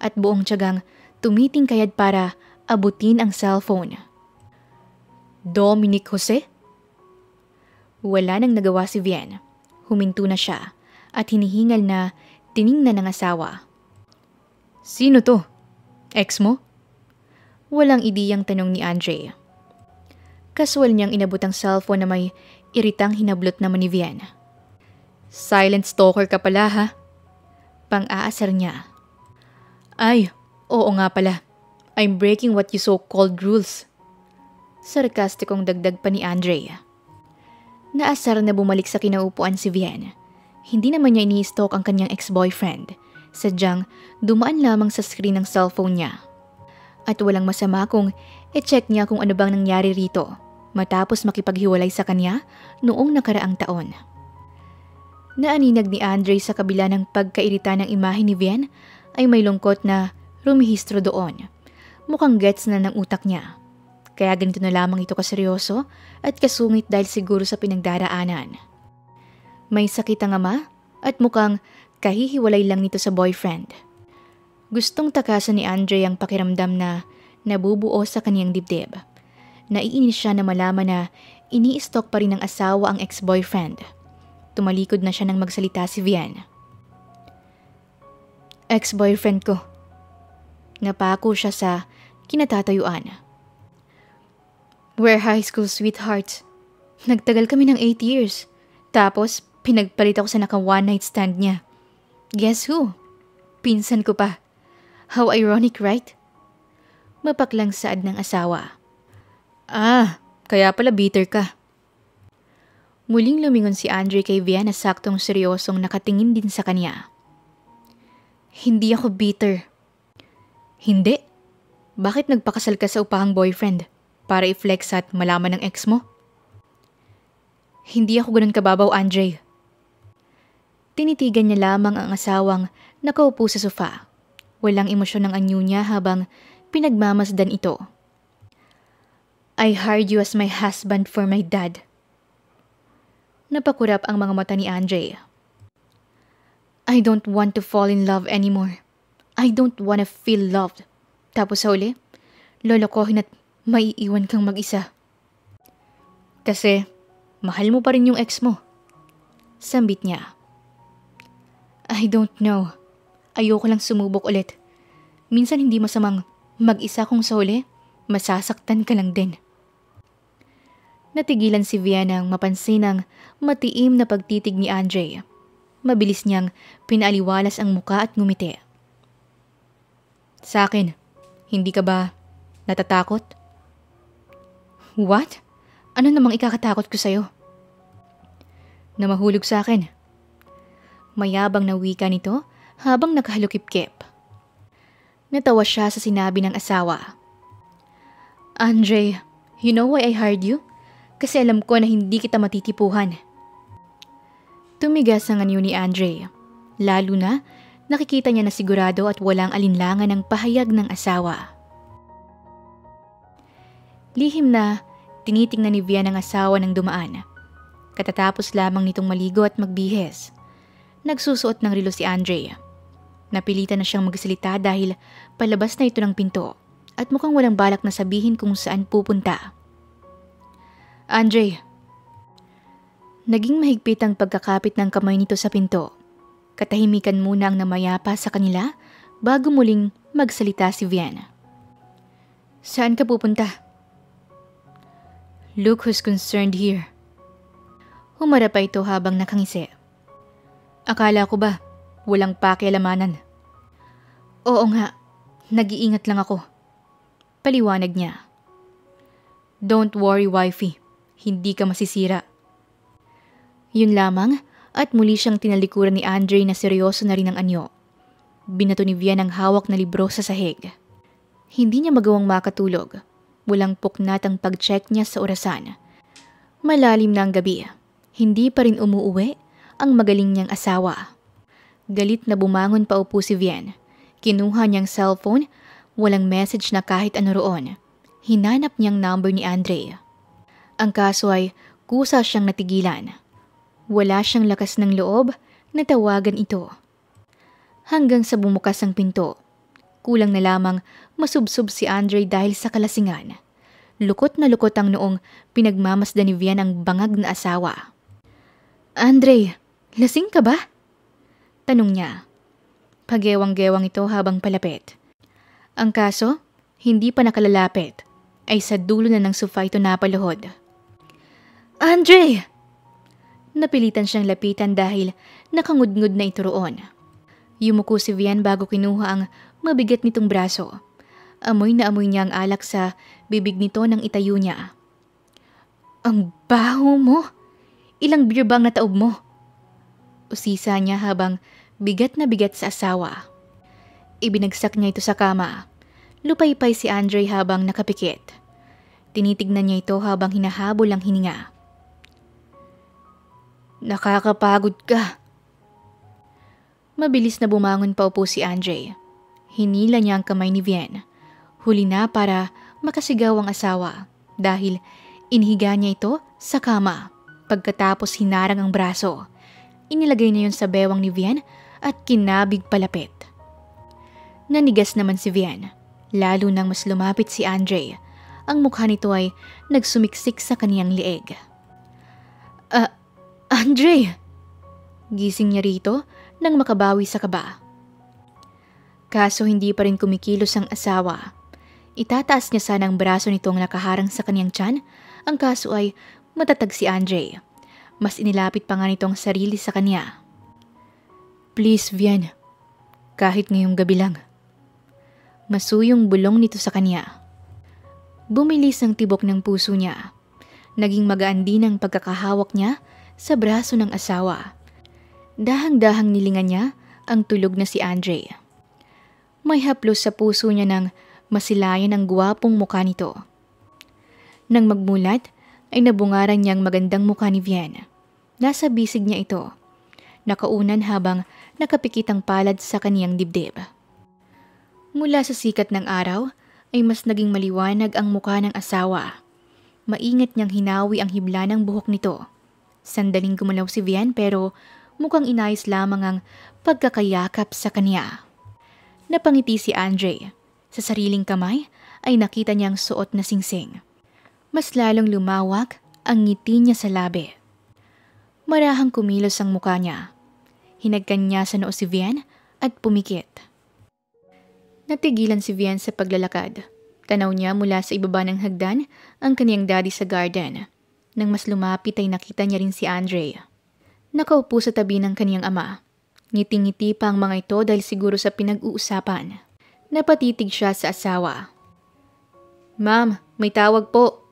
at buong tiyagang tumitingkayad para abutin ang cellphone. Dominic Jose? Wala nang nagawa si Vian. Huminto na siya at hinihingal na tiningnan ng asawa. Sino to? Ex mo? Walang ideyang tanong ni Andre. Kaswal niyang inabot ang cellphone na may iritang hinablot naman ni Vian. Silent stalker ka pala ha? Pang-aasar niya. Ay, oo nga pala. I'm breaking what you so-called rules. Sarkastikong dagdag pa ni Andre. Naasar na bumalik sa kinaupuan si Vian. Hindi naman niya ini-stalk ang kanyang ex-boyfriend. Sadyang dumaan lamang sa screen ng cellphone niya. At walang masama kung i-check niya kung ano bang nangyari rito matapos makipaghiwalay sa kanya noong nakaraang taon. Naaninag ni Andre sa kabila ng pagkairita ng imahe ni Vian ay may lungkot na rumihistro doon. Mukhang gets na ng utak niya. Kaya ganito na lamang ito kaseryoso at kasungit dahil siguro sa pinagdaraanan. May sakit ang ama at mukhang kahihiwalay lang nito sa boyfriend. Gustong takasan ni Andre ang pakiramdam na nabubuo sa kaniyang dibdib. Naiinis siya na malaman na ini-stalk pa rin ng asawa ang ex-boyfriend. Tumalikod na siya nang magsalita si Vian. Ex-boyfriend ko. Napako siya sa kinatatayuan. We're high school sweethearts. Nagtagal kami ng 8 years. Tapos, pinagpalit ako sa naka-one night stand niya. Guess who? Pinsan ko pa. How ironic, right? Mapaklang saad ng asawa. Kaya pala bitter ka. Muling lumingon si Andre kay Vian na saktong seryosong nakatingin din sa kanya. Hindi ako bitter. Hindi? Bakit nagpakasal ka sa upahang boyfriend? Para i-flex at malaman ng ex mo? Hindi ako ganun kababaw, Andre. Tinitigan niya lamang ang asawang nakaupo sa sofa. Walang emosyon ng anyo niya habang pinagmamasdan ito. I hired you as my husband for my dad. Napakurap ang mga mata ni Andre. I don't want to fall in love anymore. I don't want to feel loved. Tapos sa uli, lolokohin at maiiwan kang mag-isa. Kasi, mahal mo pa rin yung ex mo. Sambit niya. I don't know. Ayoko lang sumubok ulit. Minsan hindi masamang mag-isa kung sa huli, masasaktan ka lang din. Natigilan si Vian nang mapansin ang matiim na pagtitig ni Andre. Mabilis niyang pinaliwalas ang muka at ngumiti. Sa akin, hindi ka ba natatakot? What? Ano namang ikakatakot ko sa'yo? Na mahulog sa akin. Mayabang na wika nito habang nakahalukip-kip. Natawa siya sa sinabi ng asawa. Andre, you know why I hired you? Kasi alam ko na hindi kita matitipuhan. Tumigas ang anyo ni Andre. Lalo na nakikita niya na sigurado at walang alinlangan ang pahayag ng asawa. Lihim na tinitingnan ni Vian ang asawa ng dumaan. Katatapos lamang nitong maligo at magbihis. Nagsusuot ng relo si Andre. Napilitan na siyang magsalita dahil palabas na ito ng pinto at mukhang walang balak na sabihin kung saan pupunta. Andre. Naging mahigpit ang pagkakapit ng kamay nito sa pinto. Katahimikan muna ang namayapa sa kanila bago muling magsalita si Vian. Saan ka pupunta? Look who's concerned here. Humarap pa ito habang nakangisi. Akala ko ba walang pakialamanan? Oo nga, nag-iingat lang ako. Paliwanag niya. Don't worry, wifey. Hindi ka masisira. Yun lamang at muli siyang tinalikuran ni Andre na seryoso na rin ang anyo. Binato ni Vian ang hawak na libro sa sahig. Hindi niya magawang makatulog. Walang puknat ang pag-check niya sa orasan. Malalim na ang gabi. Hindi pa rin umuuwi ang magaling niyang asawa. Galit na bumangon pa upo si Vian. Kinuha niyang cellphone, walang message na kahit ano roon. Hinanap niyang number ni Andre. Ang kaso ay kusa siyang natigilan. Wala siyang lakas ng loob na tawagan ito. Hanggang sa bumukas ang pinto. Kulang na lamang masubsob si Andre dahil sa kalasingan. Lukot na lukot ang noong pinagmamasdan ni Vian ang bangag na asawa. Andre, lasing ka ba? Tanong niya. Pagewang-gewang ito habang palapit. Ang kaso, hindi pa nakalalapit, ay sa dulo na ng sofa ito napaluhod. Andre! Napilitan siyang lapitan dahil nakangudngud na ito roon. Yumuko si Vian bago kinuha ang mabigat nitong braso. Amoy na amoy niya ang alak sa bibig nito nang itayo niya. Ang baho mo! Ilang beer ba ang nataob mo? Usisa niya habang bigat na bigat sa asawa. Ibinagsak niya ito sa kama. Lupaypay si Andre habang nakapikit. Tinitignan niya ito habang hinahabol ang hininga. Nakakapagod ka. Mabilis na bumangon pa upo si Andre. Hinila niya ang kamay ni Vian. Huli na para makasigaw ang asawa dahil inihiga niya ito sa kama. Pagkatapos hinarang ang braso. Inilagay niya yun sa bewang ni Vian at kinabig palapit. Nanigas naman si Vian, lalo nang mas lumapit si Andre. Ang mukha nito ay nagsumiksik sa kaniyang lieg. Andre! Gising niya rito nang makabawi sa kaba. Kaso hindi pa rin kumikilos ang asawa. Itataas niya sana ang braso nitong nakaharang sa kaniyang tiyan. Ang kaso ay matatag si Andre. Mas inilapit pa nga nitong sarili sa kanya. Please, Vian. Kahit ngayong gabi lang. Masuyong bulong nito sa kanya. Bumilis ang tibok ng puso niya. Naging magaan din ang pagkakahawak niya sa braso ng asawa. Dahang-dahang nilingan niya ang tulog na si Andre. May haplos sa puso niya nang masilayan ang gwapong mukha nito. Nang magmulat, ay nabungaran niyang magandang mukha ni Vian. Nasa bisig niya ito. Nakaunan habang nakapikit ang palad sa kaniyang dibdib. Mula sa sikat ng araw, ay mas naging maliwanag ang mukha ng asawa. Maingat niyang hinawi ang hibla ng buhok nito. Sandaling gumalaw si Vian pero mukhang inayos lamang ang pagkakayakap sa kanya. Napangiti si Andre. Sa sariling kamay ay nakita niyang suot na singsing. Mas lalong lumawak ang ngiti niya sa labi. Marahang kumilos ang mukha niya. Hinagkan niya sa noo si Vian at pumikit. Natigilan si Vian sa paglalakad. Tanaw niya mula sa ibaba ng hagdan ang kaniyang daddy sa garden. Nang mas lumapit ay nakita niya rin si Andre. Nakaupo sa tabi ng kaniyang ama. Ngiti-ngiti pa ang mga ito dahil siguro sa pinag-uusapan. Napatitig siya sa asawa. "Ma'am, may tawag po."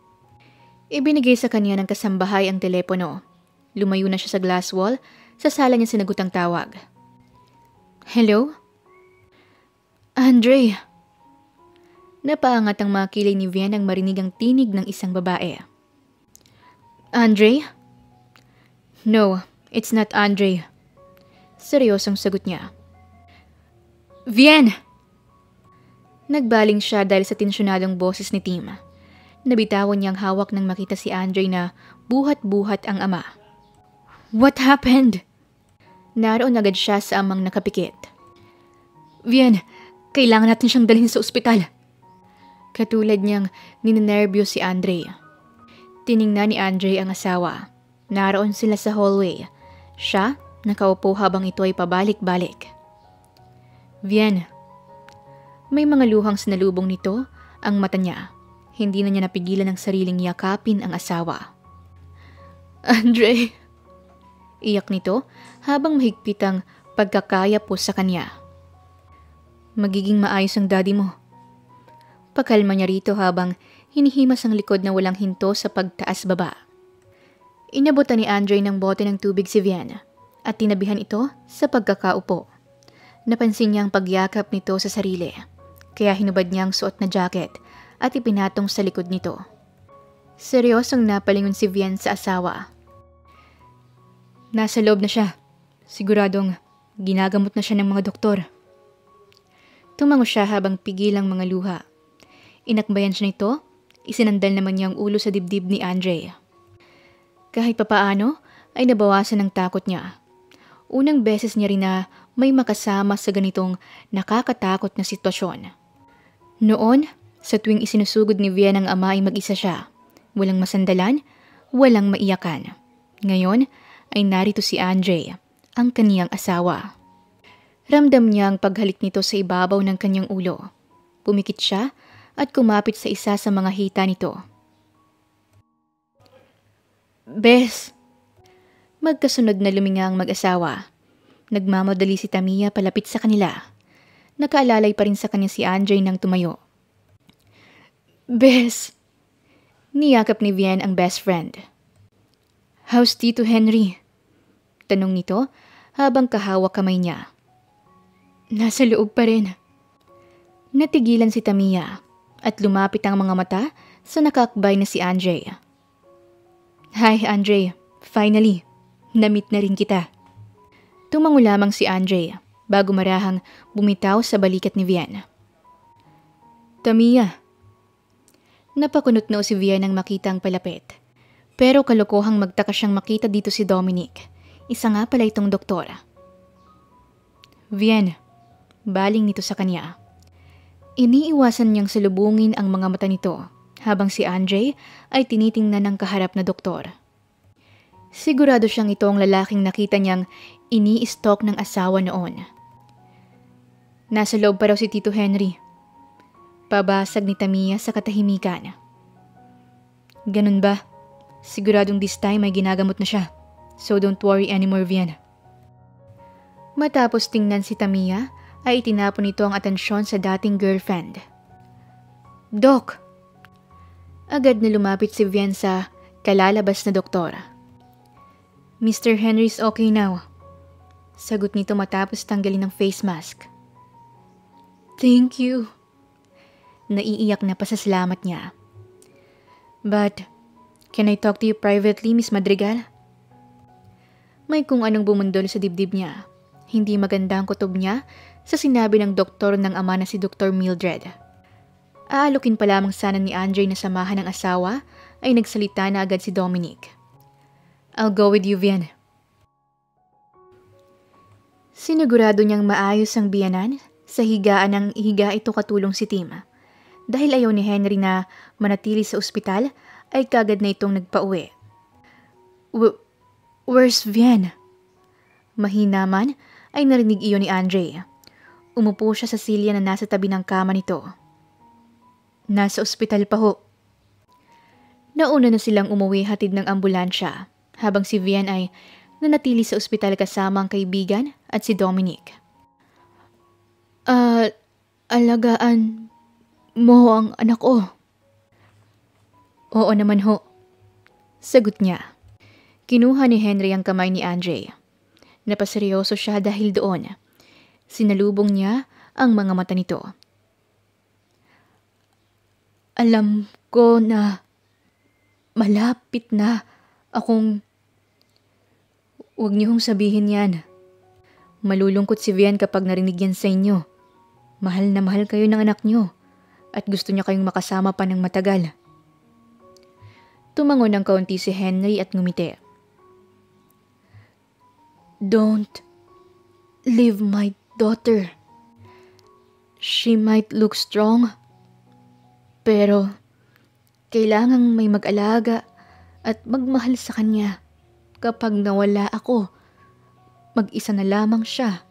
Ibinigay sa kanya ng kasambahay ang telepono. Lumayo na siya sa glass wall, sa sala niya sinagot ang tawag. "Hello? Andre." Napaangat ang mga kilay ni Vian nang marinig ang tinig ng isang babae. "Andre?" "No, it's not Andre." Seryosong sagot niya. "Vian!" Nagbaling siya dahil sa tensyonadong boses ni Tim. Nabitawan niyang hawak nang makita si Andre na buhat-buhat ang ama. "What happened?" Naroon agad siya sa amang nakapikit. "Vian, kailangan natin siyang dalhin sa ospital." Katulad niyang ninenerbyo si Andre. Tiningnan ni Andre ang asawa. Naroon sila sa hallway. Siya, nakaupo habang ito ay pabalik-balik. "Vian." May mga luhang sinalubong nito ang mata niya. Hindi na niya napigilan ang sariling yakapin ang asawa. "Andre." Iyak nito habang mahigpit ang pagkakaya po sa kanya. "Magiging maayos ang daddy mo." Pakalma niya rito habang hinihimas ang likod na walang hinto sa pagtaas-baba. Inabutan ni Andre ng bote ng tubig si Vian at tinabihan ito sa pagkakaupo. Napansin niya ang pagyakap nito sa sarili, kaya hinubad niya ang suot na jacket at ipinatong sa likod nito. Seryosong napalingon si Vian sa asawa. "Nasa loob na siya. Siguradong ginagamot na siya ng mga doktor." Tumango siya habang pigil ang mga luha. Inakbayan siya nito, isinandal naman niya ang ulo sa dibdib ni Andre. Kahit papaano ay nabawasan ang takot niya. Unang beses niya rin na may makasama sa ganitong nakakatakot na sitwasyon. Noon, sa tuwing isinusugod ni Vian ang ama ay mag-isa siya. Walang masandalan, walang maiyakan. Ngayon ay narito si Andre, ang kaniyang asawa. Ramdam niya ang paghalik nito sa ibabaw ng kanyang ulo. Pumikit siya at kumapit sa isa sa mga hita nito. "Bes!" Magkasunod na luminga ang mag-asawa. Nagmamadali si Tamiya palapit sa kanila. Nakaalalay pa rin sa kanya si Andre nang tumayo. "Bes!" Niyakap ni Vian ang best friend. "How's Tito Henry?" Tanong nito habang kahawak kamay niya. "Nasa loob pa rin." Natigilan si Tamiya at lumapit ang mga mata sa nakakbay na si Andre. "Hi Andre, finally, na-meet na rin kita." Tumango lamang si Andre bago marahang bumitaw sa balikat ni Vian. "Tamiya." Napakunot noo si Vian nang makita ang palapit. Pero kalokohang magtaka siyang makita dito si Dominic. Isa nga pala itong doktor. "Vian," baling nito sa kanya. Iniiwasan niyang salubungin ang mga mata nito habang si Andre ay tinitingnan ng kaharap na doktor. Sigurado siyang ito ang lalaking nakita niyang ini-stalk ng asawa noon. "Nasa loob pa raw si Tito Henry." Pabasag ni Tamiya sa katahimikan. "Ganun ba? Siguradong this time ay ginagamot na siya. So don't worry anymore, Vian." Matapos tingnan si Tamiya, ay itinapon nito ang atensyon sa dating girlfriend. "Doc!" Agad na lumapit si Vian sa kalalabas na doktor. "Mr. Henry's okay now." Sagot nito matapos tanggalin ang face mask. "Thank you." Naiiyak na pasasalamat niya. "But, can I talk to you privately, Miss Madrigal?" May kung anong bumundol sa dibdib niya. Hindi maganda ang kutob niya sa sinabi ng doktor ng ama na si Dr. Mildred. Aalukin pa lamang sana ni Andre na samahan ng asawa ay nagsalita na agad si Dominic. "I'll go with you, Vian." Sinigurado niyang maayos ang biyanan sa higaan ng ihiga ito katulong si Tim. Dahil ayaw ni Henry na manatili sa ospital, ay kagad na itong nagpauwi. Where's Vian? Mahina man ay narinig iyon ni Andre. Umupo siya sa silya na nasa tabi ng kama nito. Nasa ospital pa ho. Nauna na silang umuwi hatid ng ambulansya, habang si Vian ay nanatili sa ospital kasama ang kaibigan at si Dominic. Alagaan mo ang anak ko. Oo naman ho. Sagot niya. Kinuha ni Henry ang kamay ni Andre. Napaseryoso siya dahil doon. Sinalubong niya ang mga mata nito. Alam ko na malapit na akong... Huwag niyo hong sabihin yan. Malulungkot si Vian kapag narinig yan sa inyo. Mahal na mahal kayo ng anak niyo at gusto niya kayong makasama pa ng matagal. Tumangon ng kaunti si Henry at ngumiti. Don't leave my daughter. She might look strong, pero kailangang may mag-alaga at magmahal sa kanya. Kapag nawala ako, mag-isa na lamang siya.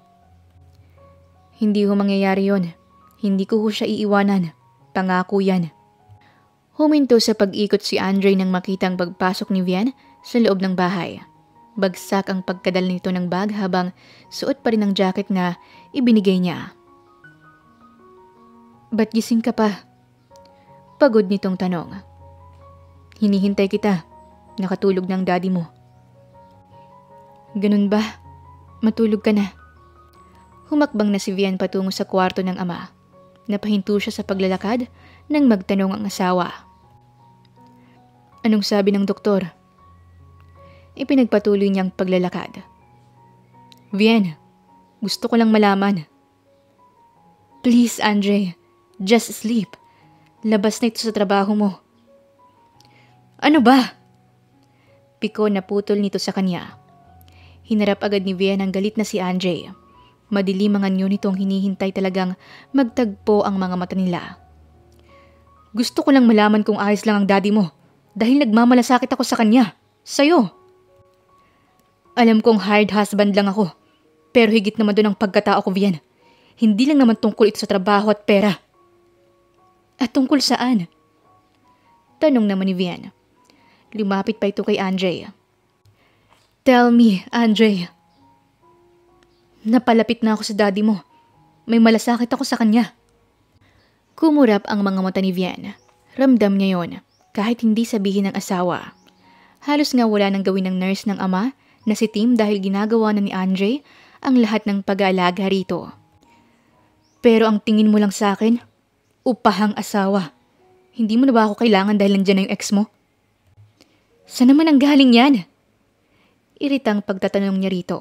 Hindi ho mangyayari yon. Hindi ko ho siya iiwanan. Pangako yan. Huminto sa pag-ikot si Andre nang makitang pagpasok ni Vian sa loob ng bahay. Bagsak ang pagkadala nito ng bag habang suot pa rin ang jacket na ibinigay niya. Ba't gising ka pa? Pagod nitong tanong. Hinihintay kita. Nakatulog ng daddy mo. Ganun ba? Matulog ka na. Humakbang na si Vian patungo sa kwarto ng ama. Napahinto siya sa paglalakad nang magtanong ang asawa. Anong sabi ng doktor? Ipinagpatuloy niyang paglalakad. Vian, gusto ko lang malaman. Please, Andre. Just sleep. Labas na ito sa trabaho mo. Ano ba? Piko na putol nito sa kanya. Hinarap agad ni Vian ang galit na si Andre. Madilim ang anyo nitong hinihintay talagang magtagpo ang mga mata nila. Gusto ko lang malaman kung ayos lang ang daddy mo dahil nagmamalasakit ako sa kanya. Sa'yo. Alam kong hired husband lang ako, pero higit naman doon ang pagkatao ko, Vian. Hindi lang naman tungkol ito sa trabaho at pera. At tungkol saan? Tanong naman ni Vian. Lumapit pa ito kay Andre. Tell me, Andre. Napalapit na ako sa daddy mo. May malasakit ako sa kanya. Kumurap ang mga mata ni Vian. Ramdam niya yon, kahit hindi sabihin ng asawa. Halos nga wala nang gawin ng nurse ng ama na si Tim dahil ginagawa na ni Andre ang lahat ng pag-aalaga rito. Pero ang tingin mo lang sa akin, upahang asawa. Hindi mo na ba ako kailangan dahil nandiyan na yung ex mo? Saan naman ang galing yan? Iritang pagtatanong niya rito.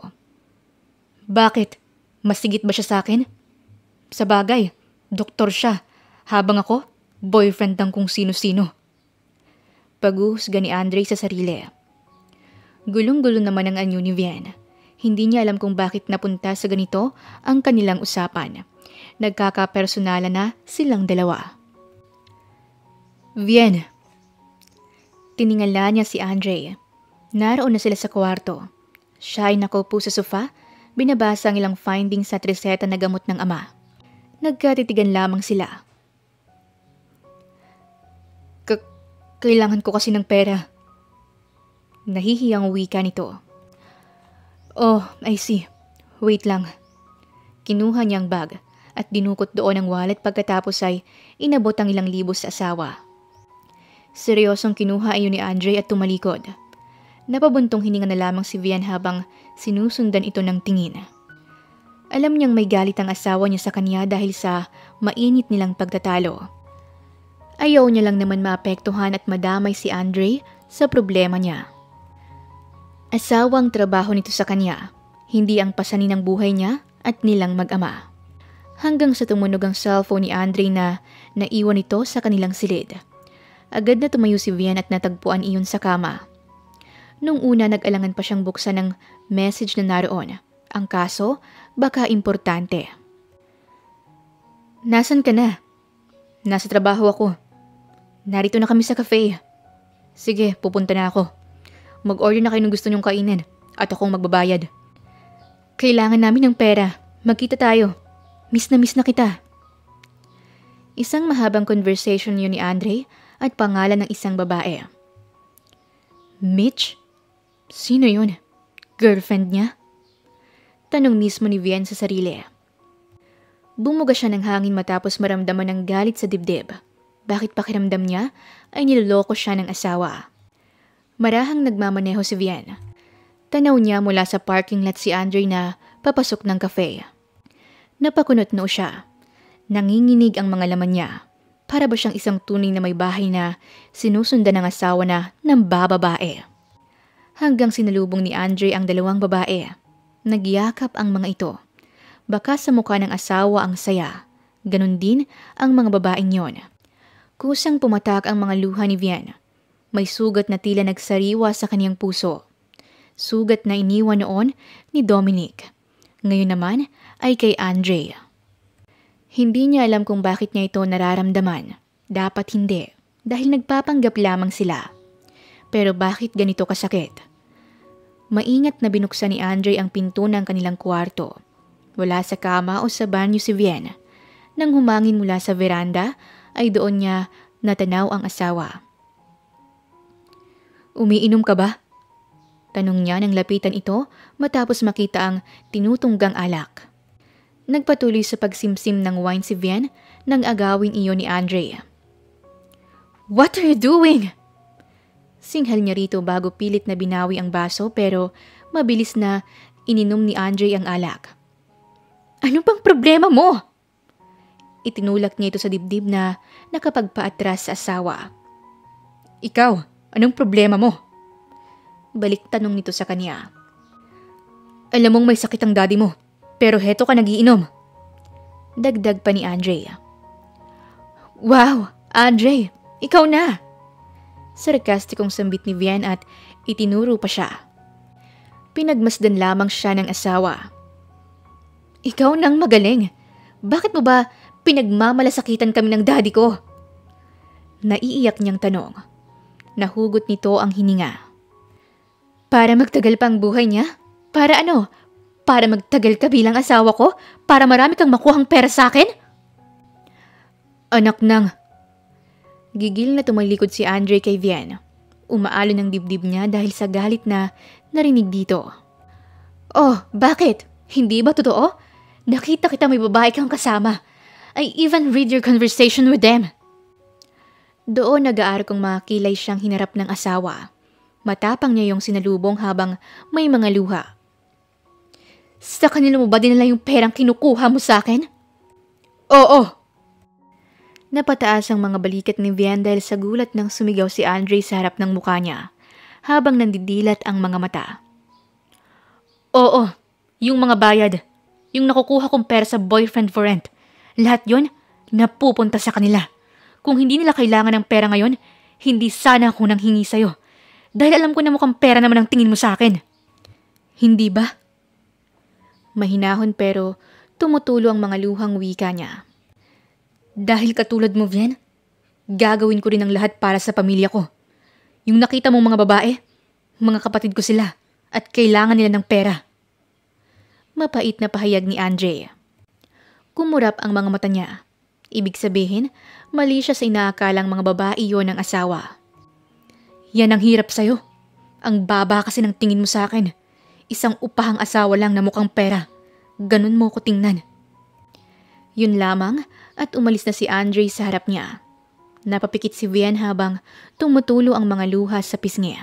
Bakit? Masigit ba siya sa akin? Sa bagay, doktor siya, habang ako, boyfriend ng kung sino-sino. Pag-uhusga ni Andre sa sarili. Gulong-gulo naman ang anyo ni Vian. Hindi niya alam kung bakit napunta sa ganito ang kanilang usapan. Nagkakapersonala na silang dalawa. Vian. Tiningala niya si Andre. Naroon na sila sa kwarto. Siya ay nakaupo sa sofa, binabasa ang ilang findings at reseta na gamot ng ama. Nagkatitigan lamang sila. Kailangan ko kasi ng pera. Nahihiyang wika nito. Oh, I see. Wait lang. Kinuha niya ang bag at dinukot doon ang wallet pagkatapos ay inabot ang ilang libo sa asawa. Seryosong kinuha ayon ni Andre at tumalikod. Napabuntong hininga na lamang si Vian habang sinusundan ito ng tingin. Alam niyang may galit ang asawa niya sa kanya dahil sa mainit nilang pagtatalo. Ayaw niya lang naman maapektuhan at madamay si Andre sa problema niya. Asawang trabaho nito sa kanya, hindi ang pasanin ng buhay niya at nilang mag-ama. Hanggang sa tumunog ang cellphone ni Andre na naiwan ito sa kanilang silid. Agad na tumayo si Vian at natagpuan iyon sa kama. Nung una nag-alangan pa siyang buksan ng message na naroon. Ang kaso, baka importante. Nasaan ka na? Nasa trabaho ako. Narito na kami sa cafe. Sige, pupunta na ako. Mag-order na kayo ng gusto niyong kainin at akong magbabayad. Kailangan namin ng pera. Magkita tayo. Miss na kita. Isang mahabang conversation yun ni Andre at pangalan ng isang babae. Mitch? Sino yun? Girlfriend niya? Tanong mismo ni Vian sa sarili. Bumuga siya ng hangin matapos maramdaman ng galit sa dibdib. Bakit pakiramdam niya ay niloloko siya ng asawa? Marahang nagmamaneho si Vian. Tanaw niya mula sa parking lot si Andre na papasok ng cafe. Napakunot noo siya. Nanginginig ang mga laman niya. Para ba siyang isang tunay na may bahay na sinusundan ng asawa na ng bababae. Hanggang sinalubong ni Andre ang dalawang babae. Nagyakap ang mga ito. Baka sa mukha ng asawa ang saya. Ganon din ang mga babaeng yon. Kusang pumatak ang mga luha ni Vian. May sugat na tila nagsariwa sa kaniyang puso. Sugat na iniwan noon ni Dominic. Ngayon naman ay kay Andre. Hindi niya alam kung bakit niya ito nararamdaman. Dapat hindi, dahil nagpapanggap lamang sila. Pero bakit ganito kasakit? Maingat na binuksan ni Andre ang pinto ng kanilang kwarto. Wala sa kama o sa banyo si Vian. Nang humangin mula sa veranda, ay doon niya natanaw ang asawa. Umiinom ka ba? Tanong niya nang lapitan ito matapos makita ang tinutunggang alak. Nagpatuloy sa pagsimsim ng wine si Vian nang agawin iyon ni Andre. What are you doing? Singhal niya rito bago pilit na binawi ang baso pero mabilis na ininom ni Andre ang alak. Ano bang problema mo? Itinulak niya ito sa dibdib na nakapagpaatras sa asawa. Ikaw, anong problema mo? Balik tanong nito sa kanya. Alam mong may sakit ang daddy mo, pero heto ka nagiinom. Dagdag pa ni Andre. Wow, Andre, ikaw na! Sarkastikong sambit ni Vian at itinuro pa siya. Pinagmasdan lamang siya ng asawa. Ikaw nang magaling. Bakit mo ba pinagmamalasakitan kami ng daddy ko? Naiiyak niyang tanong. Nahugot nito ang hininga. Para magtagal pa ang buhay niya? Para ano? Para magtagal ka bilang asawa ko? Para marami kang makuhang pera sa akin? Anak nang. Gigil na tumalikod si Andre kay Vian. Umaalon ang dibdib niya dahil sa galit na narinig dito. Oh, bakit? Hindi ba totoo? Nakita kita may babae kang kasama. I even read your conversation with them. Doon nag-aarakong makilay siyang hinarap ng asawa. Matapang niya yung sinalubong habang may mga luha. Sa kanila mo ba dinala yung perang kinukuha mo sa akin? Oo. Napataas ang mga balikat ni Vian dahil sa gulat nang sumigaw si Andre sa harap ng mukha niya, habang nandidilat ang mga mata. Oo, yung mga bayad, yung nakukuha kong pera sa boyfriend for rent, lahat yon napupunta sa kanila. Kung hindi nila kailangan ng pera ngayon, hindi sana ako nang hingi sa'yo. Dahil alam ko na mukhang pera naman ang tingin mo sa akin. Hindi ba? Mahinahon pero tumutulo ang mga luhang wika niya. Dahil katulad mo, Vian, gagawin ko rin ang lahat para sa pamilya ko. Yung nakita mong mga babae, mga kapatid ko sila at kailangan nila ng pera. Mapait na pahayag ni Andre. Kumurap ang mga mata niya. Ibig sabihin, mali siya sa inaakalang mga babae yon ng asawa. Yan ang hirap sa'yo. Ang baba kasi ng tingin mo sa akin. Isang upahang asawa lang na mukhang pera. Ganun mo ko tingnan. Yun lamang at umalis na si Andre sa harap niya. Napapikit si Vian habang tumutulo ang mga luha sa pisngi.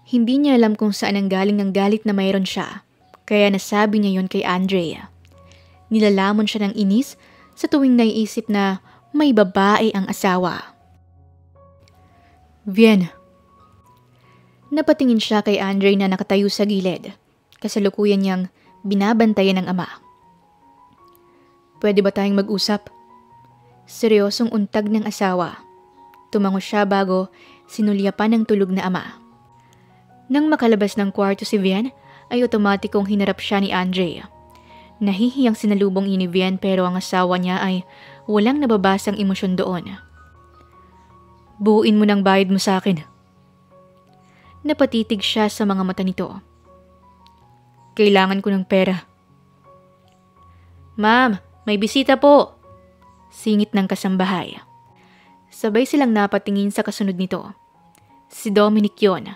Hindi niya alam kung saan ang galing ng galit na mayroon siya, kaya nasabi niya yon kay Andre. Nilalamon siya ng inis sa tuwing naiisip na may babae ang asawa. Vian. Napatingin siya kay Andre na nakatayo sa gilid. Kasalukuyan niyang binabantayan ng ama. Pwede ba tayong mag-usap? Seryosong untag ng asawa. Tumango siya bago sinulyapan ng tulog na ama. Nang makalabas ng kwarto si Vian, ay otomatikong hinarap siya ni Andre. Nahihiyang sinalubong ni Vian pero ang asawa niya ay walang nababasang emosyon doon. Buuin mo ng bayad mo sa akin. Napatitig siya sa mga mata nito. Kailangan ko ng pera. Ma'am, may bisita po. Singit ng kasambahay. Sabay silang napatingin sa kasunod nito. Si Dominic yon.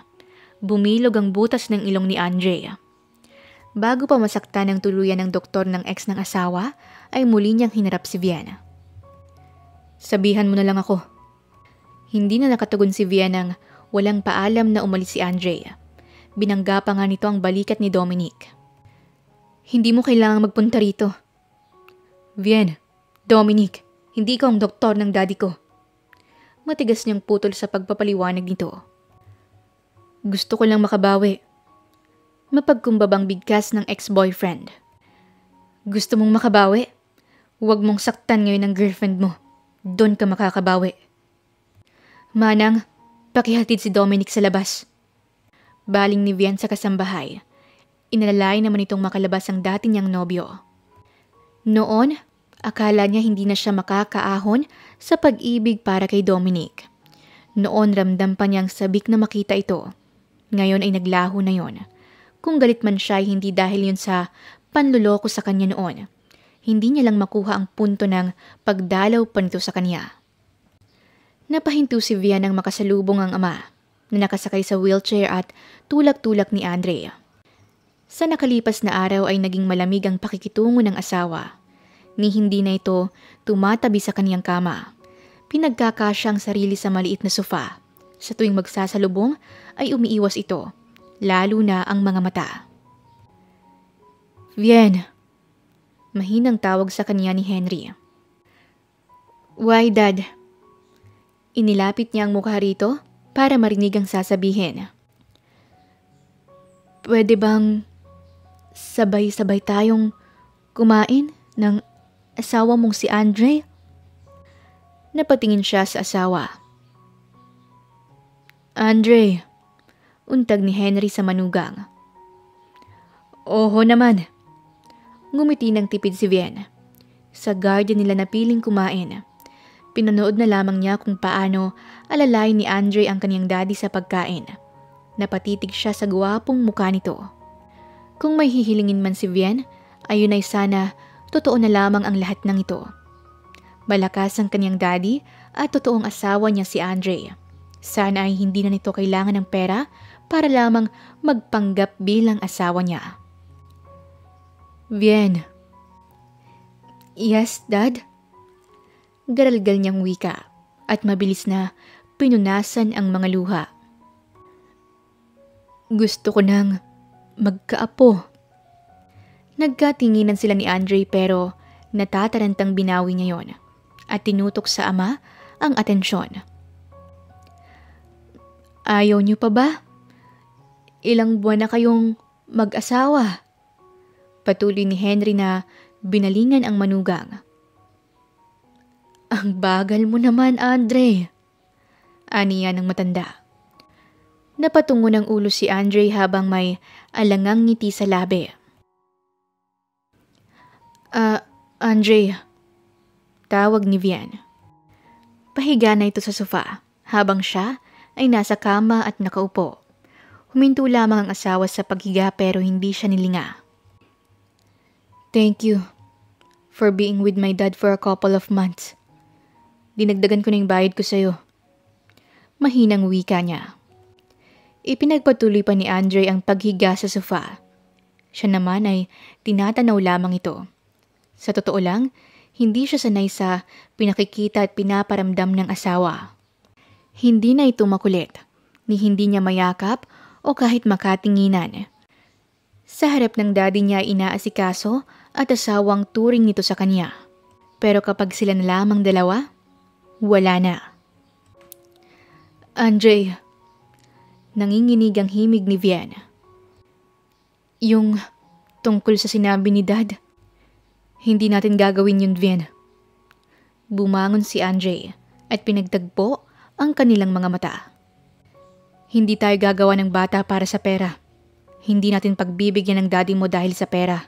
Bumilog ang butas ng ilong ni Andre. Bago pa masaktan ng tuluyan ng doktor ng ex ng asawa, ay muli niyang hinarap si Vian. Sabihan mo na lang ako. Hindi na nakatugon si Vian nang walang paalam na umalis si Andre. Binangga pa nga nito ang balikat ni Dominic. Hindi mo kailangang magpunta rito. Vian, Dominic, hindi ka ang doktor ng daddy ko. Matigas niyang putol sa pagpapaliwanag nito. Gusto ko lang makabawi. Mapagkumbabang bigkas ng ex-boyfriend. Gusto mong makabawi? Huwag mong saktan ngayon ang girlfriend mo. Doon ka makakabawi. Manang, pakihatid si Dominic sa labas. Baling ni Vian sa kasambahay. Inalalay naman itong makalabas ang dati niyang nobyo. Noon, akala niya hindi na siya makakaahon sa pag-ibig para kay Dominic. Noon ramdam pa niyang sabik na makita ito. Ngayon ay naglaho na yon. Kung galit man siya ay hindi dahil yun sa panluloko sa kanya noon. Hindi niya lang makuha ang punto ng pagdalaw pa nito sa kanya. Napahinto si Vian ng makasalubong ang ama na nakasakay sa wheelchair at tulak-tulak ni Andre. Sa nakalipas na araw ay naging malamig ang pakikitungo ng asawa. Ni hindi na ito tumatabi sa kaniyang kama. Pinagkakasya ang sarili sa maliit na sofa. Sa tuwing magsasalubong ay umiiwas ito, lalo na ang mga mata. Vian, mahinang tawag sa kanya ni Henry. Why, Dad? Inilapit niya ang mukha rito para marinig ang sasabihin. Pwede bang sabay-sabay tayong kumain ng asawa mong si Andre? Napatingin siya sa asawa. Andre, untag ni Henry sa manugang. Oho naman. Ngumiti ng tipid si Vian. Sa garden nila napiling kumain. Pinanood na lamang niya kung paano alalay ni Andre ang kanyang daddy sa pagkain. Napatitig siya sa guwapong mukha nito. Kung may hihilingin man si Vian, ayun ay sana totoo na lamang ang lahat ng ito. Malakas ang kanyang daddy at totoong asawa niya si Andre. Sana ay hindi na nito kailangan ng pera para lamang magpanggap bilang asawa niya. Vian. Yes, Dad? Garalgal niyang wika at mabilis na pinunasan ang mga luha. Gusto ko nang magkaapo. Nagkatinginan sila ni Andre pero natatarantang binawi niya yon at tinutok sa ama ang atensyon. Ayaw niyo pa ba? Ilang buwan na kayong mag-asawa? Patuloy ni Henry na binalingan ang manugang. Ang bagal mo naman, Andre. Aniya ng matanda. Napatungo ng ulo si Andre habang may alangang ngiti sa labi. Andre. Tawag ni Vian. Pahiga na ito sa sofa habang siya ay nasa kama at nakaupo. Huminto lamang ang asawa sa paghiga pero hindi siya nilinga. Thank you for being with my dad for a couple of months. Dinagdagan ko na yung bayad ko sa'yo. Mahinang wika niya. Ipinagpatuloy pa ni Andre ang paghiga sa sofa. Siya naman ay tinatanaw lamang ito. Sa totoo lang, hindi siya sanay sa pinakikita at pinaparamdam ng asawa. Hindi na ito makulit, ni hindi niya mayakap o kahit makatinginan. Sa harap ng daddy niya inaasikaso at asawang turing nito sa kanya. Pero kapag sila na lamang dalawa, wala na. Andre, nanginginig ang himig ni Vian. Yung tungkol sa sinabi ni Dad, hindi natin gagawin yun, Vian. Bumangon si Andre at pinagtagpo ang kanilang mga mata. Hindi tayo gagawa ng bata para sa pera. Hindi natin pagbibigyan ng daddy mo dahil sa pera.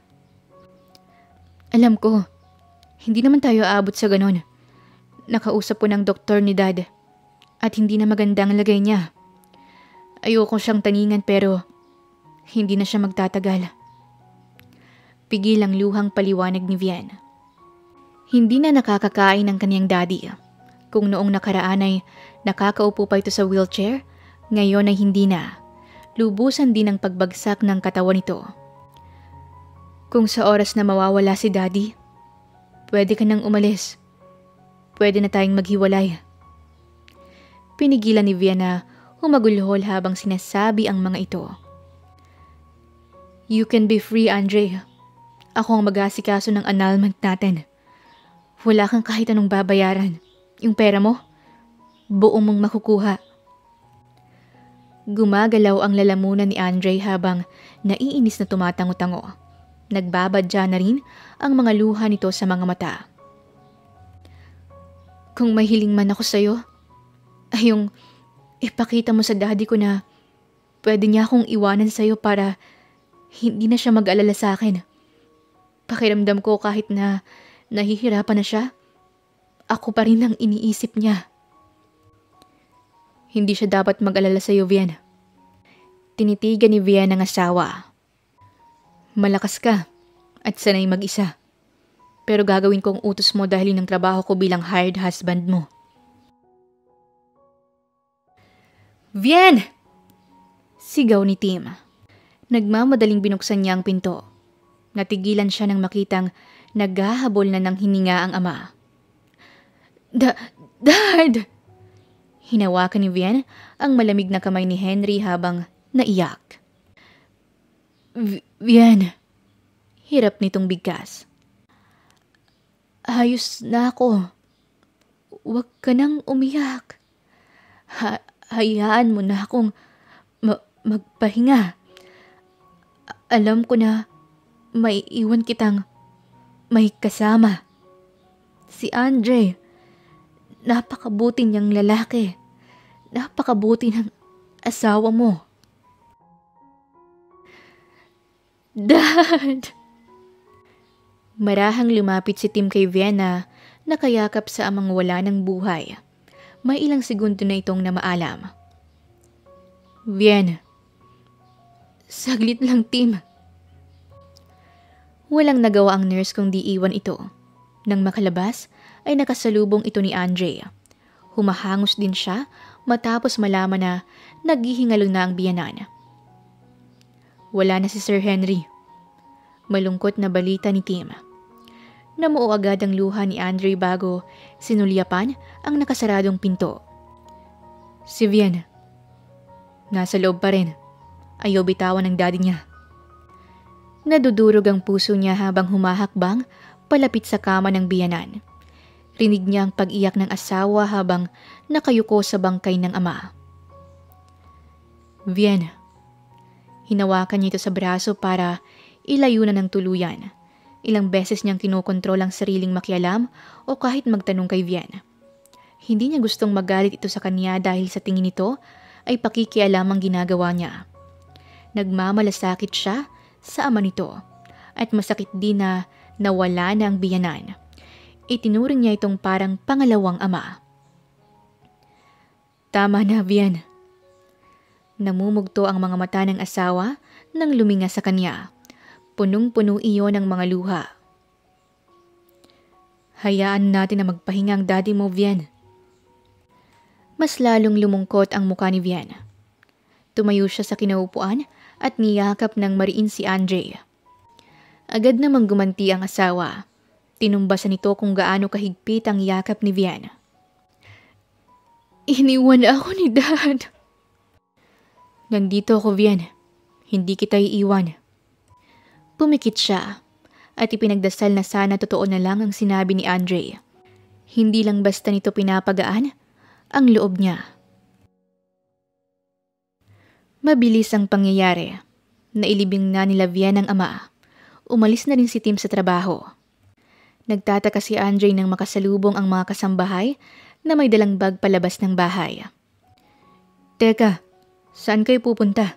Alam ko, hindi naman tayo aabot sa ganon. Nakausap po ng doktor ni Dad at hindi na magandang lagay niya. Ayoko siyang taningan pero hindi na siya magtatagal. Pigil ang luhang paliwanag ni Vian. Hindi na nakakakain ang kanyang daddy. Kung noong nakaraan ay nakakaupo pa ito sa wheelchair, ngayon ay hindi na. Lubusan din ang pagbagsak ng katawan nito. Kung sa oras na mawawala si daddy, pwede ka nang umalis. Pwede na tayong maghiwalay. Pinigilan ni Vian na humagulhol habang sinasabi ang mga ito. You can be free, Andre. Ako ang mag-aasikaso ng annulment natin. Wala kang kahit anong babayaran. Yung pera mo, buo mong makukuha. Gumagalaw ang lalamunan ni Andre habang naiinis na tumatango-tango. Nagbabadya na rin ang mga luha nito sa mga mata. Kung may hiling man ako sa'yo, ay yung ipakita mo sa daddy ko na pwede niya akong iwanan sa'yo para hindi na siya mag-alala sa akin. Pakiramdam ko kahit na nahihirapan na siya, ako pa rin ang iniisip niya. Hindi siya dapat mag-alala sa'yo, Vian. Tinitigan ni Vian ang asawa. Malakas ka at sanay mag-isa. Pero gagawin ko ang utos mo dahil ng trabaho ko bilang hired husband mo. Vian! Sigaw ni Tim. Nagmamadaling binuksan niya ang pinto. Natigilan siya nang makitang naghahabol na ng hininga ang ama. Dad! Hinawakan ni Vian ang malamig na kamay ni Henry habang naiyak. Vian, hirap nitong bigkas. Ayos na ako. Huwag ka nang umiyak. Hayaan mo na akong magpahinga. Alam ko na may iwan kitang may kasama. Si Andre, napakabuti niyang lalaki. Napakabuti ng asawa mo. Dad! Marahang lumapit si Tim kay Vian na nakayakap sa amang wala ng buhay. May ilang segundo na itong namaalam. Vian, saglit lang, Tim. Walang nagawa ang nurse kung di iwan ito. Nang makalabas ay nakasalubong ito ni Andre. Humahangos din siya matapos malaman na naghihingalo na ang biyanan. Wala na si Sir Henry. Malungkot na balita ni Tim. Namuo agad ang luha ni Andre bago sinulyapan ang nakasaradong pinto. Si Vian, nasa loob pa rin. Ayaw bitawan ng daddy niya. Nadudurog ang puso niya habang humahakbang palapit sa kama ng biyanan. Rinig niya ang pag-iyak ng asawa habang nakayuko sa bangkay ng ama. Vian, hinawakan niya ito sa braso para ilayo na ng tuluyan. Ilang beses niyang kinokontrol ang sariling makialam o kahit magtanong kay Vian. Hindi niya gustong magalit ito sa kanya dahil sa tingin nito ay pakikialam ang ginagawa niya. Nagmamalasakit siya sa ama nito at masakit din na nawala na ang biyanan. Itinuring niya itong parang pangalawang ama. Tama na, Vian. Namumugto ang mga mata ng asawa nang luminga sa kanya. Punong-puno iyon ng mga luha. Hayaan natin na magpahinga ang daddy mo, Vian. Mas lalong lumungkot ang mukha ni Vian. Tumayo siya sa kinaupuan at niyakap ng mariin si Andre. Agad namang gumanti ang asawa. Tinumbasan nito kung gaano kahigpit ang yakap ni Vian. Iniwan ako ni Dad. Nandito ako, Vian. Hindi kita iiwan. Pumikit siya at ipinagdasal na sana totoo na lang ang sinabi ni Andre. Hindi lang basta nito pinapagaan ang loob niya. Mabilis ang pangyayari. Nailibing na nila Vian ang ama. Umalis na rin si Tim sa trabaho. Nagtataka si Andre nang makasalubong ang mga kasambahay na may dalang bag palabas ng bahay. Teka, saan kayo pupunta?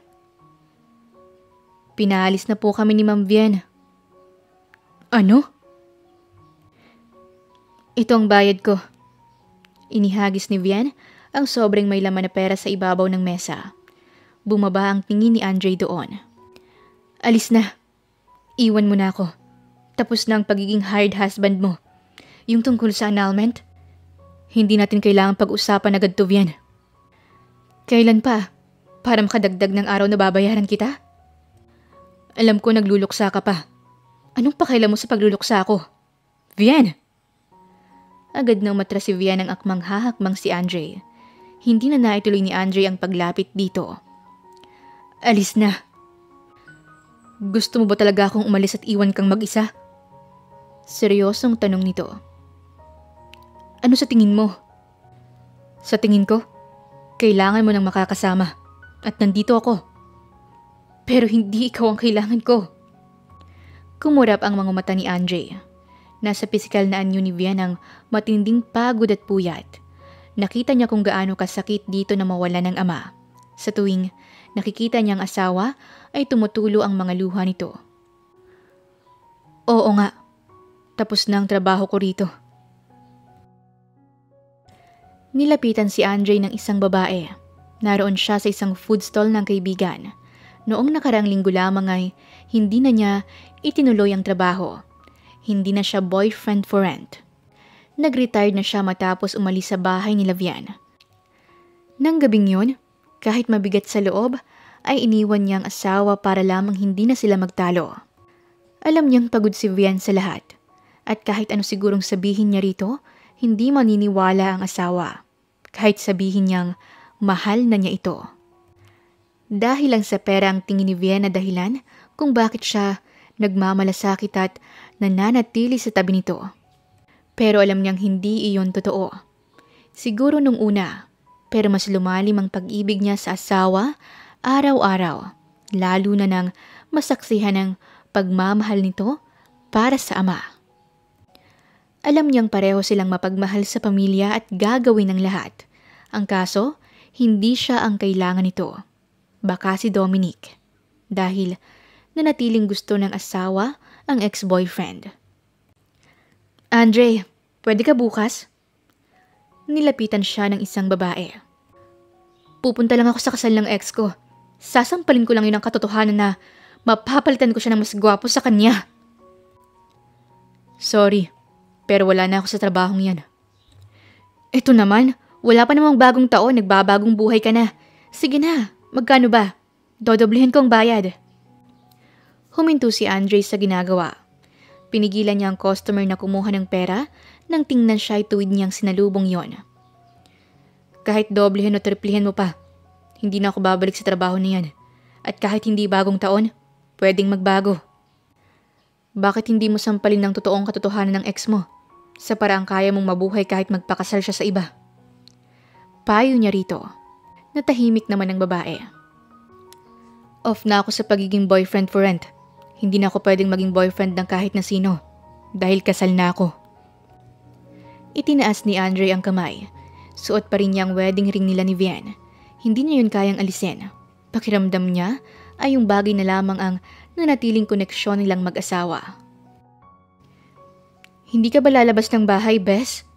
Pinaalis na po kami ni Ma'am Vian. Ano? Ito ang bayad ko. Inihagis ni Vian ang sobrang may laman na pera sa ibabaw ng mesa. Bumaba ang tingin ni Andre doon. Alis na. Iwan mo na ako. Tapos na ang pagiging hired husband mo. Yung tungkol sa annulment, hindi natin kailangang pag-usapan agad to, Vian. Kailan pa? Para makadagdag ng araw na babayaran kita? Alam ko nagluluksa ka pa. Anong pakialam mo sa pagluluksa ko? Vian! Agad nang matras si Vian ang akmang hahakmang si Andre. Hindi na naituloy ni Andre ang paglapit dito. Alis na. Gusto mo ba talaga akong umalis at iwan kang mag-isa? Seryosong tanong nito. Ano sa tingin mo? Sa tingin ko, kailangan mo ng makakasama at nandito ako. Pero hindi ikaw ang kailangan ko. Kumurap ang mga mata ni Andre. Nasa pisikal na anyo ni Vian ang matinding pagod at puyat. Nakita niya kung gaano kasakit dito na mawala ng ama. Sa tuwing nakikita niyang asawa ay tumutulo ang mga luha nito. Oo nga, tapos na ang trabaho ko rito. Nilapitan si Andre ng isang babae. Naroon siya sa isang food stall ng kaibigan. Noong nakaraang linggo lamang ay hindi na niya itinuloy ang trabaho. Hindi na siya boyfriend for rent. Nag-retired na siya matapos umalis sa bahay ni Vian. Nang gabing yun, kahit mabigat sa loob, ay iniwan niyang asawa para lamang hindi na sila magtalo. Alam niyang pagod si Vian sa lahat. At kahit ano sigurong sabihin niya rito, hindi maniniwala ang asawa. Kahit sabihin niyang mahal na niya ito. Dahil lang sa pera ang tingin ni Vian na dahilan kung bakit siya nagmamalasakit at nananatili sa tabi nito. Pero alam niyang hindi iyon totoo. Siguro nung una, pero mas lumalim ang pag-ibig niya sa asawa araw-araw, lalo na nang masaksihan ang pagmamahal nito para sa ama. Alam niyang pareho silang mapagmahal sa pamilya at gagawin ang lahat. Ang kaso, hindi siya ang kailangan nito. Baka si Dominic. Dahil nanatiling gusto ng asawa ang ex-boyfriend. Andre, pwede ka bukas? Nilapitan siya ng isang babae. Pupunta lang ako sa kasal ng ex ko. Sasampalin ko lang yun ang katotohanan na mapapalitan ko siya ng mas gwapo sa kanya. Sorry, pero wala na ako sa trabahong yan. Ito naman, wala pa namang bagong taon, nagbabagong buhay ka na. Sige na, magkano ba? Dodoblehin ko ang bayad. Huminto si Andre sa ginagawa. Pinigilan niya ang customer na kumuha ng pera nang tingnan siya ay tuwid niyang sinalubong yon. Kahit doblehin o triplihin mo pa, hindi na ako babalik sa trabaho niyan. At kahit hindi bagong taon, pwedeng magbago. Bakit hindi mo sampalin ng totoong katotohanan ng ex mo? Sa paraang kaya mong mabuhay kahit magpakasal siya sa iba. Payo niya rito. Natahimik naman ang babae. Off na ako sa pagiging boyfriend for rent. Hindi na ako pwedeng maging boyfriend ng kahit na sino. Dahil kasal na ako. Itinaas ni Andre ang kamay. Suot pa rin niya ang wedding ring nila ni Vian. Hindi niya yun kayang alisin. Pakiramdam niya ay yung bagay na lamang ang nanatiling koneksyon nilang mag-asawa. Hindi ka ba lalabas ng bahay, Bes?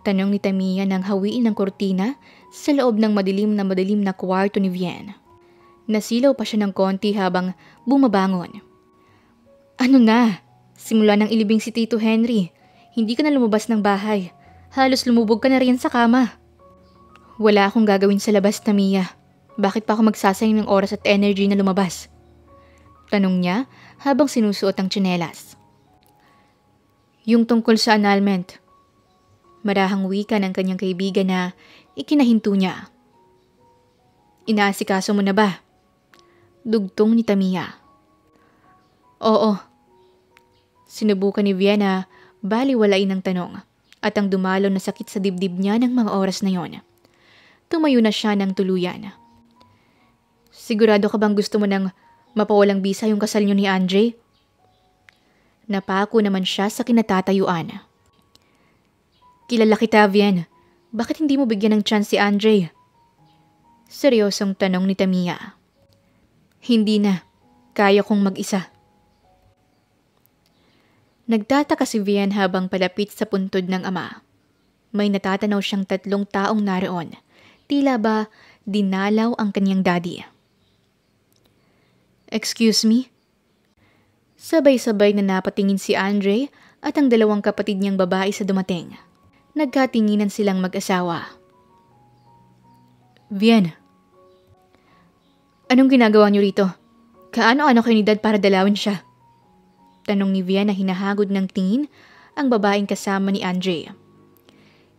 Tanong ni Tamiya nang hawiin ng kortina sa loob ng madilim na kwarto ni Vian. Nasilaw pa siya ng konti habang bumabangon. Ano na? Simula nang ilibing si Tito Henry. Hindi ka na lumabas ng bahay. Halos lumubog ka na rin sa kama. Wala akong gagawin sa labas, Tamiya. Bakit pa ako magsasayang ng oras at energy na lumabas? Tanong niya habang sinusuot ang tsinelas. Yung tungkol sa annulment. Marahang wika ng kanyang kaibigan na ikinahinto niya. Inaasikaso mo na ba? Dugtong ni Tamiya. Oo. Sinubukan ni Vienna baliwalain ng tanong at ang dumalo na sakit sa dibdib niya ng mga oras na yon. Tumayo na siya ng tuluyan. Sigurado ka bang gusto mo nang mapawalang bisa yung kasal niyo ni Andre? Napako naman siya sa kinatatayuan. Kilala kita, Vien. Bakit hindi mo bigyan ng chance si Andre? Seryosong tanong ni Tamiya. Hindi na. Kaya kong mag-isa. Nagtataka si Vien habang palapit sa puntod ng ama. May natatanaw siyang 3 taong naroon. Tila ba dinalaw ang kanyang daddy. "Excuse me?" Sabay-sabay na napatingin si Andre at ang 2 kapatid niyang babae sa dumating. Nagkatinginan silang mag-asawa. "Vian, anong ginagawa niyo rito? Kaano-ano kayo ni Dad para dalawin siya?" Tanong ni Vian na hinahagod ng tingin ang babaeng kasama ni Andre.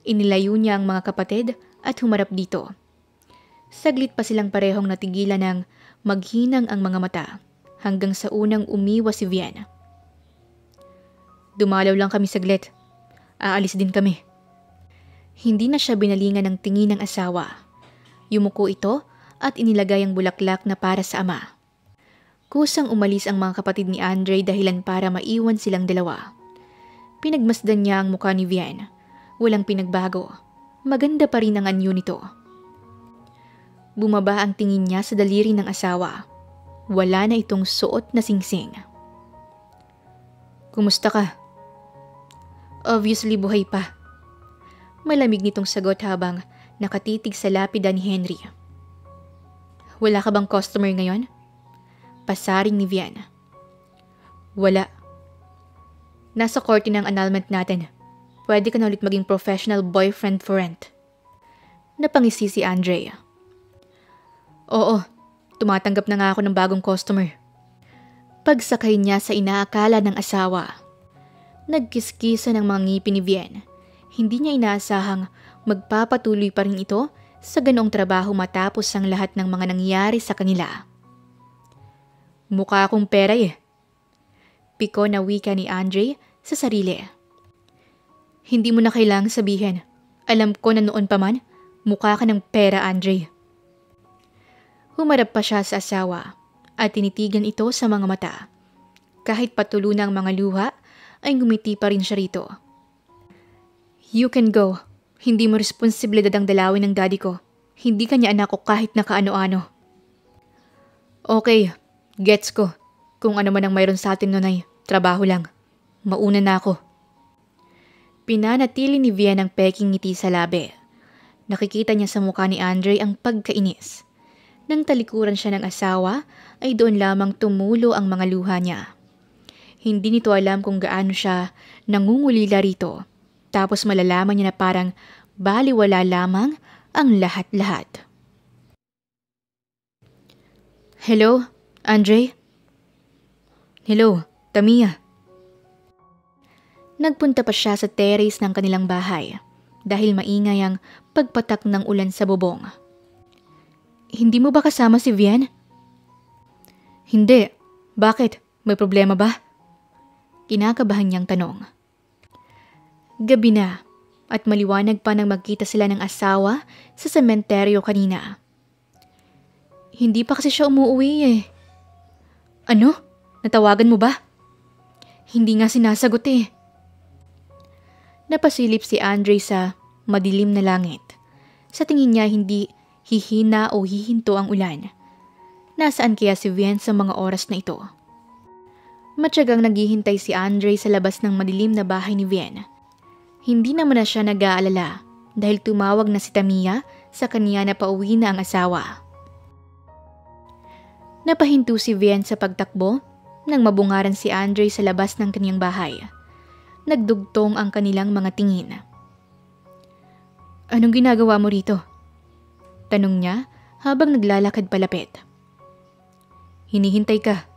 Inilayo niya ang mga kapatid at humarap dito. Saglit pa silang parehong natigilan ng maghinang ang mga mata hanggang sa unang umiwas si Vian. "Dumalaw lang kami saglit. Aalis din kami." Hindi na siya binalingan ng tingin ng asawa. Yumuko ito at inilagay ang bulaklak na para sa ama. Kusang umalis ang mga kapatid ni Andre dahilan para maiwan silang 2. Pinagmasdan niya ang mukha ni Vian. Walang pinagbago. Maganda pa rin ang anyo nito. Bumaba ang tingin niya sa daliri ng asawa. Wala na itong suot na singsing. "Kumusta ka?" "Obviously buhay pa." Malamig nitong sagot habang nakatitig sa lapida ni Henry. "Wala ka bang customer ngayon?" Pasaring ni Vian. "Wala. Nasa korte ng annulment natin. Pwede ka na ulit maging professional boyfriend for rent." Napangisi si Andre. "Oo, tumatanggap na nga ako ng bagong customer." Pagsakay niya sa inaakala ng asawa. Nagkiskisa ng mga ngipin ni Vian. Hindi niya inaasahang magpapatuloy pa rin ito sa ganoong trabaho matapos ang lahat ng mga nangyari sa kanila. "Mukha akong pera eh." Piko na wika ni Andre sa sarili. "Hindi mo na kailangang sabihin. Alam ko na noon pa man, mukha ka ng pera, Andre." Humarap pa siya sa asawa at tinitigan ito sa mga mata. Kahit patulo na ang mga luha, ay ngumiti pa rin siya rito. "You can go. Hindi mo responsibilidad ang dalawin ng daddy ko. Hindi kanya anak ko kahit na kaano-ano." "Okay, gets ko. Kung ano man ang mayroon sa atin nun ay trabaho lang. Mauna na ako." Pinanatili ni Vian ang peking ngiti sa labi. Nakikita niya sa mukha ni Andre ang pagkainis. Nang talikuran siya ng asawa, ay doon lamang tumulo ang mga luha niya. Hindi nito alam kung gaano siya nangungulila rito. Tapos malalaman niya na parang baliwala lamang ang lahat-lahat. "Hello, Andre?" "Hello, Tamia." Nagpunta pa siya sa terrace ng kanilang bahay dahil maingay ang pagpatak ng ulan sa bubong. "Hindi mo ba kasama si Vian?" "Hindi. Bakit? May problema ba?" Kinakabahan niyang tanong. Gabi na at maliwanag pa nang magkita sila ng asawa sa sementeryo kanina. "Hindi pa kasi siya umuwi eh." "Ano? Natawagan mo ba?" "Hindi nga sinasagot eh." Napasilip si Andre sa madilim na langit. Sa tingin niya hindi hihina o hihinto ang ulan. Nasaan kaya si Vian sa mga oras na ito? Matyagang naghihintay si Andre sa labas ng madilim na bahay ni Vian. Hindi naman na siya nag-aalala dahil tumawag na si Tamia sa kanya na pauwi na ang asawa. Napahinto si Vian sa pagtakbo nang mabungaran si Andre sa labas ng kanyang bahay. Nagdugtong ang kanilang mga tingin. "Anong ginagawa mo rito?" Tanong niya habang naglalakad palapit. "Hinihintay ka."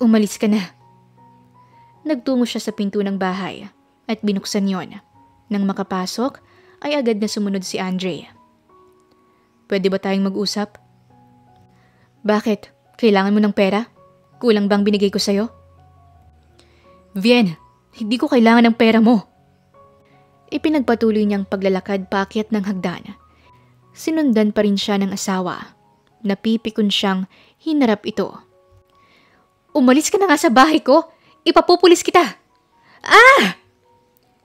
"Umalis ka na." Nagtungo siya sa pinto ng bahay at binuksan yon. Nang makapasok ay agad na sumunod si Andre. "Pwede ba tayong mag-usap?" "Bakit? Kailangan mo ng pera? Kulang bang binigay ko sa'yo?" "Vian, hindi ko kailangan ng pera mo." Ipinagpatuloy niyang paglalakad paakyat ng hagdan. Sinundan pa rin siya ng asawa. Napipikon siyang hinarap ito. "Umalis ka na nga sa bahay ko! Ipapupulis kita!" "Ah!"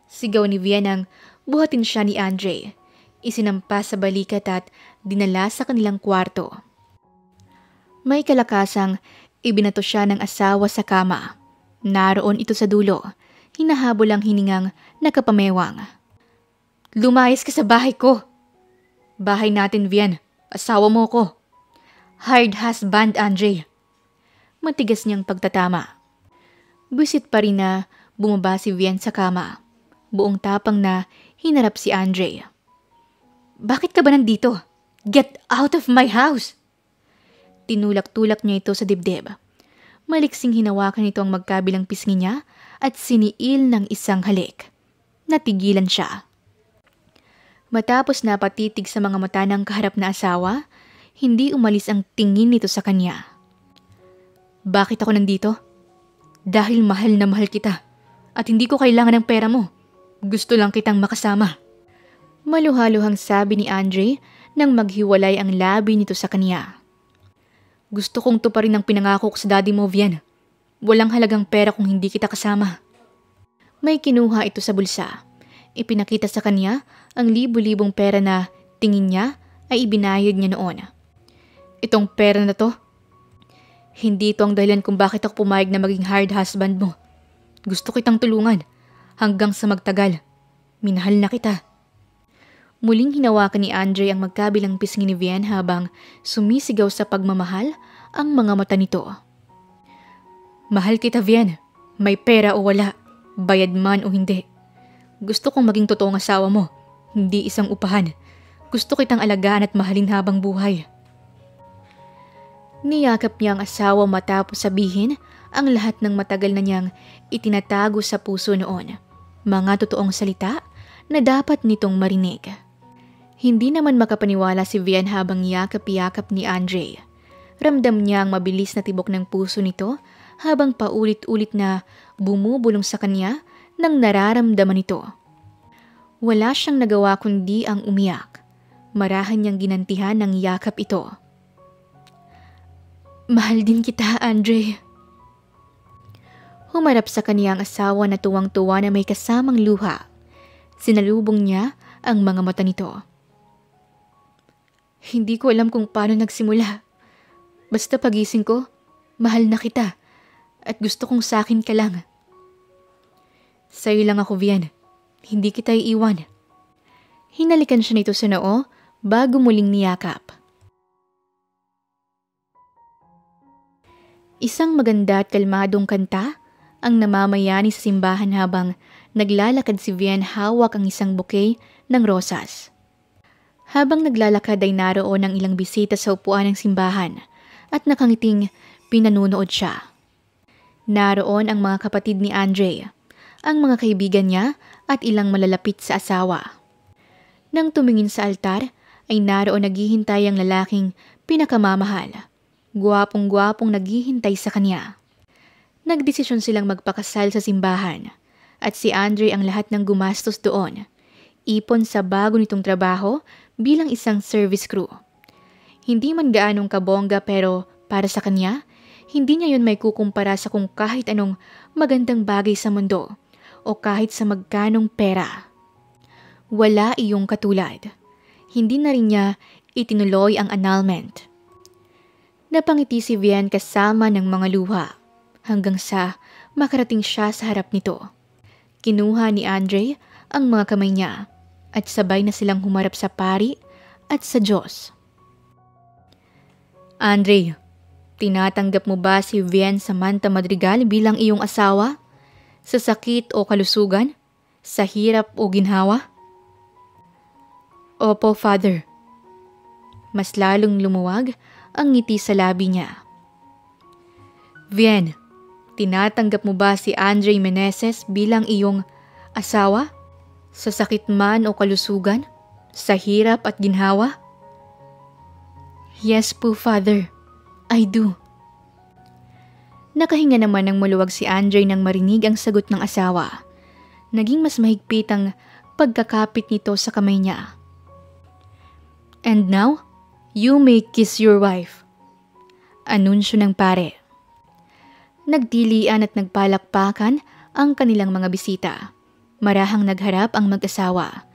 Sigaw ni Vian nang buhatin siya ni Andre. Isinampas sa balikat at dinala sa kanilang kwarto. May kalakasang ibinato siya ng asawa sa kama. Naroon ito sa dulo. Hinahabol ang hiningang nakapamewang. Lumayas ka sa bahay ko. Bahay natin, Vian. Asawa mo ko. Hired husband, Andre. Matigas niyang pagtatama. Buwisit pa rin na bumaba si Vian sa kama. Buong tapang na hinarap si Andre. Bakit ka ba nandito? Get out of my house! Tinulak-tulak niya ito sa dibdib. Maliksing hinawakan nito ang magkabilang pisngi niya at siniil ng isang halik. Natigilan siya. Matapos na patitig sa mga mata ng kaharap na asawa, hindi umalis ang tingin nito sa kanya. Bakit ako nandito? Dahil mahal na mahal kita at hindi ko kailangan ng pera mo. Gusto lang kitang makasama. Maluhaluhang sabi ni Andre nang maghiwalay ang labi nito sa kanya. Gusto kong tuparin ang pinangako ko sa daddy mo, Vian. Walang halagang pera kung hindi kita kasama. May kinuha ito sa bulsa. Ipinakita sa kanya ang libu-libong pera na tingin niya ay ibinayad niya noon. Itong pera na to, hindi ito ang dahilan kung bakit ako pumayag na maging hired husband mo. Gusto kitang tulungan hanggang sa magtagal. Minahal na kita. Muling hinawakan ni Andre ang magkabilang pisngi ni Vian habang sumisigaw sa pagmamahal ang mga mata nito. Mahal kita, Vian. May pera o wala, bayad man o hindi. Gusto kong maging totoong asawa mo, hindi isang upahan. Gusto kitang alagaan at mahalin habang buhay. Niyakap niya ang asawa matapos sabihin ang lahat ng matagal na niyang itinatago sa puso noon. Mga totoong salita na dapat nitong marinig. Hindi naman makapaniwala si Vian habang yakap-yakap ni Andre. Ramdam niya ang mabilis na tibok ng puso nito habang paulit-ulit na bumubulong sa kanya ng nararamdaman nito. Wala siyang nagawa kundi ang umiyak. Marahan niyang ginantihan ng yakap ito. Mahal din kita, Andre. Humarap sa kanya ang asawa na tuwang-tuwa na may kasamang luha. Sinalubong niya ang mga mata nito. Hindi ko alam kung paano nagsimula. Basta pagising ko, mahal na kita at gusto kong sakin ka lang. Sa'yo lang ako, Vian. Hindi kita iiwan. Hinalikan siya nito sa noo bago muling niyakap. Isang maganda at kalmadong kanta ang namamayani sa simbahan habang naglalakad si Vian hawak ang isang bouquet ng rosas. Habang naglalakad ay naroon ang ilang bisita sa upuan ng simbahan at nakangiting pinanunood siya. Naroon ang mga kapatid ni Andre, ang mga kaibigan niya at ilang malalapit sa asawa. Nang tumingin sa altar ay naroon naghihintay ang lalaking pinakamamahal. Gwapong-gwapong naghihintay sa kanya. Nagdesisyon silang magpakasal sa simbahan at si Andre ang lahat ng gumastos doon. Ipon sa bago nitong trabaho bilang isang service crew. Hindi man gaanong kabongga pero para sa kanya, hindi niya yun may kukumpara sa kung kahit anong magandang bagay sa mundo o kahit sa magkanong pera. Wala iyong katulad. Hindi na rin niya itinuloy ang annulment. Napangiti si Vian kasama ng mga luha hanggang sa makarating siya sa harap nito. Kinuha ni Andre ang mga kamay niya at sabay na silang humarap sa pari at sa Diyos. Andre, tinatanggap mo ba si Vian Samantha Madrigal bilang iyong asawa? Sa sakit o kalusugan? Sa hirap o ginhawa? Opo, Father. Mas lalong lumuwag ang ngiti sa labi niya. Vian, tinatanggap mo ba si Andre Meneses bilang iyong asawa? Sa sakit man o kalusugan? Sa hirap at ginhawa? Yes po, Father. I do. Nakahinga naman ng maluwag si Andre nang marinig ang sagot ng asawa. Naging mas mahigpit ang pagkakapit nito sa kamay niya. And now, you may kiss your wife. Anunsyo ng pare. Nagtilian at nagpalakpakan ang kanilang mga bisita. Marahang nagharap ang mag-asawa.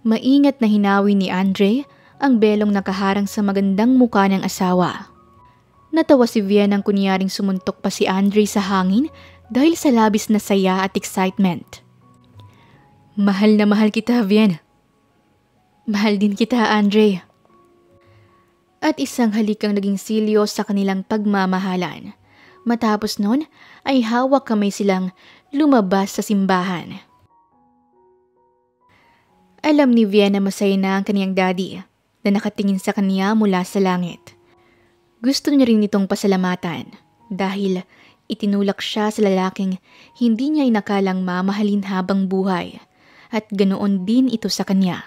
Maingat na hinawi ni Andre ang belong nakaharang sa magandang mukha ng asawa. Natawa si Vian nang kunyaring sumuntok pa si Andre sa hangin dahil sa labis na saya at excitement. Mahal na mahal kita, Vian. Mahal din kita, Andre. At isang halikang naging silyo sa kanilang pagmamahalan. Matapos nun ay hawak kamay silang lumabas sa simbahan. Alam ni Vian na masaya na ang kaniyang daddy na nakatingin sa kaniya mula sa langit. Gusto niya rin itong pasalamatan dahil itinulak siya sa lalaking hindi niya inakalang mamahalin habang buhay at ganoon din ito sa kanya.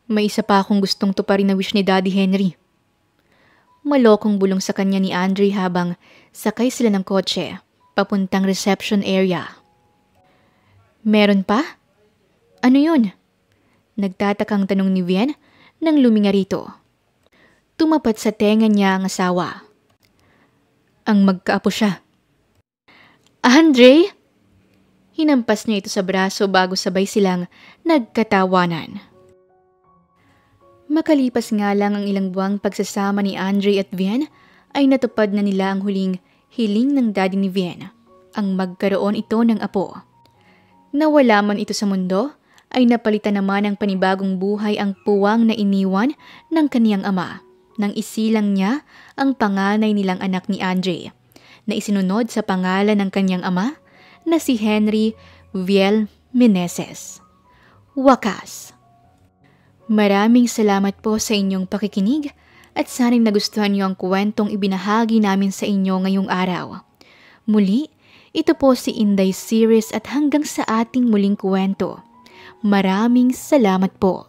May isa pa akong gustong tuparin na wish ni Daddy Henry. Malokong bulong sa kanya ni Andre habang sakay sila ng kotse papuntang reception area. Meron pa? Ano yun? Nagtatakang tanong ni Vian nang luminga rito. Tumapat sa tenga niya ang asawa. Ang magkaapo siya. Andre? Hinampas niya ito sa braso bago sabay silang nagkatawanan. Makalipas nga lang ang ilang buwang pagsasama ni Andre at Vian ay natupad na nila ang huling hiling ng daddy ni Vian, ang magkaroon ito ng apo. Nawala man ito sa mundo, ay napalitan naman ng panibagong buhay ang puwang na iniwan ng kaniyang ama nang isilang niya ang panganay nilang anak ni Andre na isinunod sa pangalan ng kaniyang ama na si Henry Viel Meneses. Wakas. Maraming salamat po sa inyong pakikinig at sana'y nagustuhan niyo ang kwentong ibinahagi namin sa inyo ngayong araw. Muli, ito po si Inday Series at hanggang sa ating muling kwento. Maraming salamat po.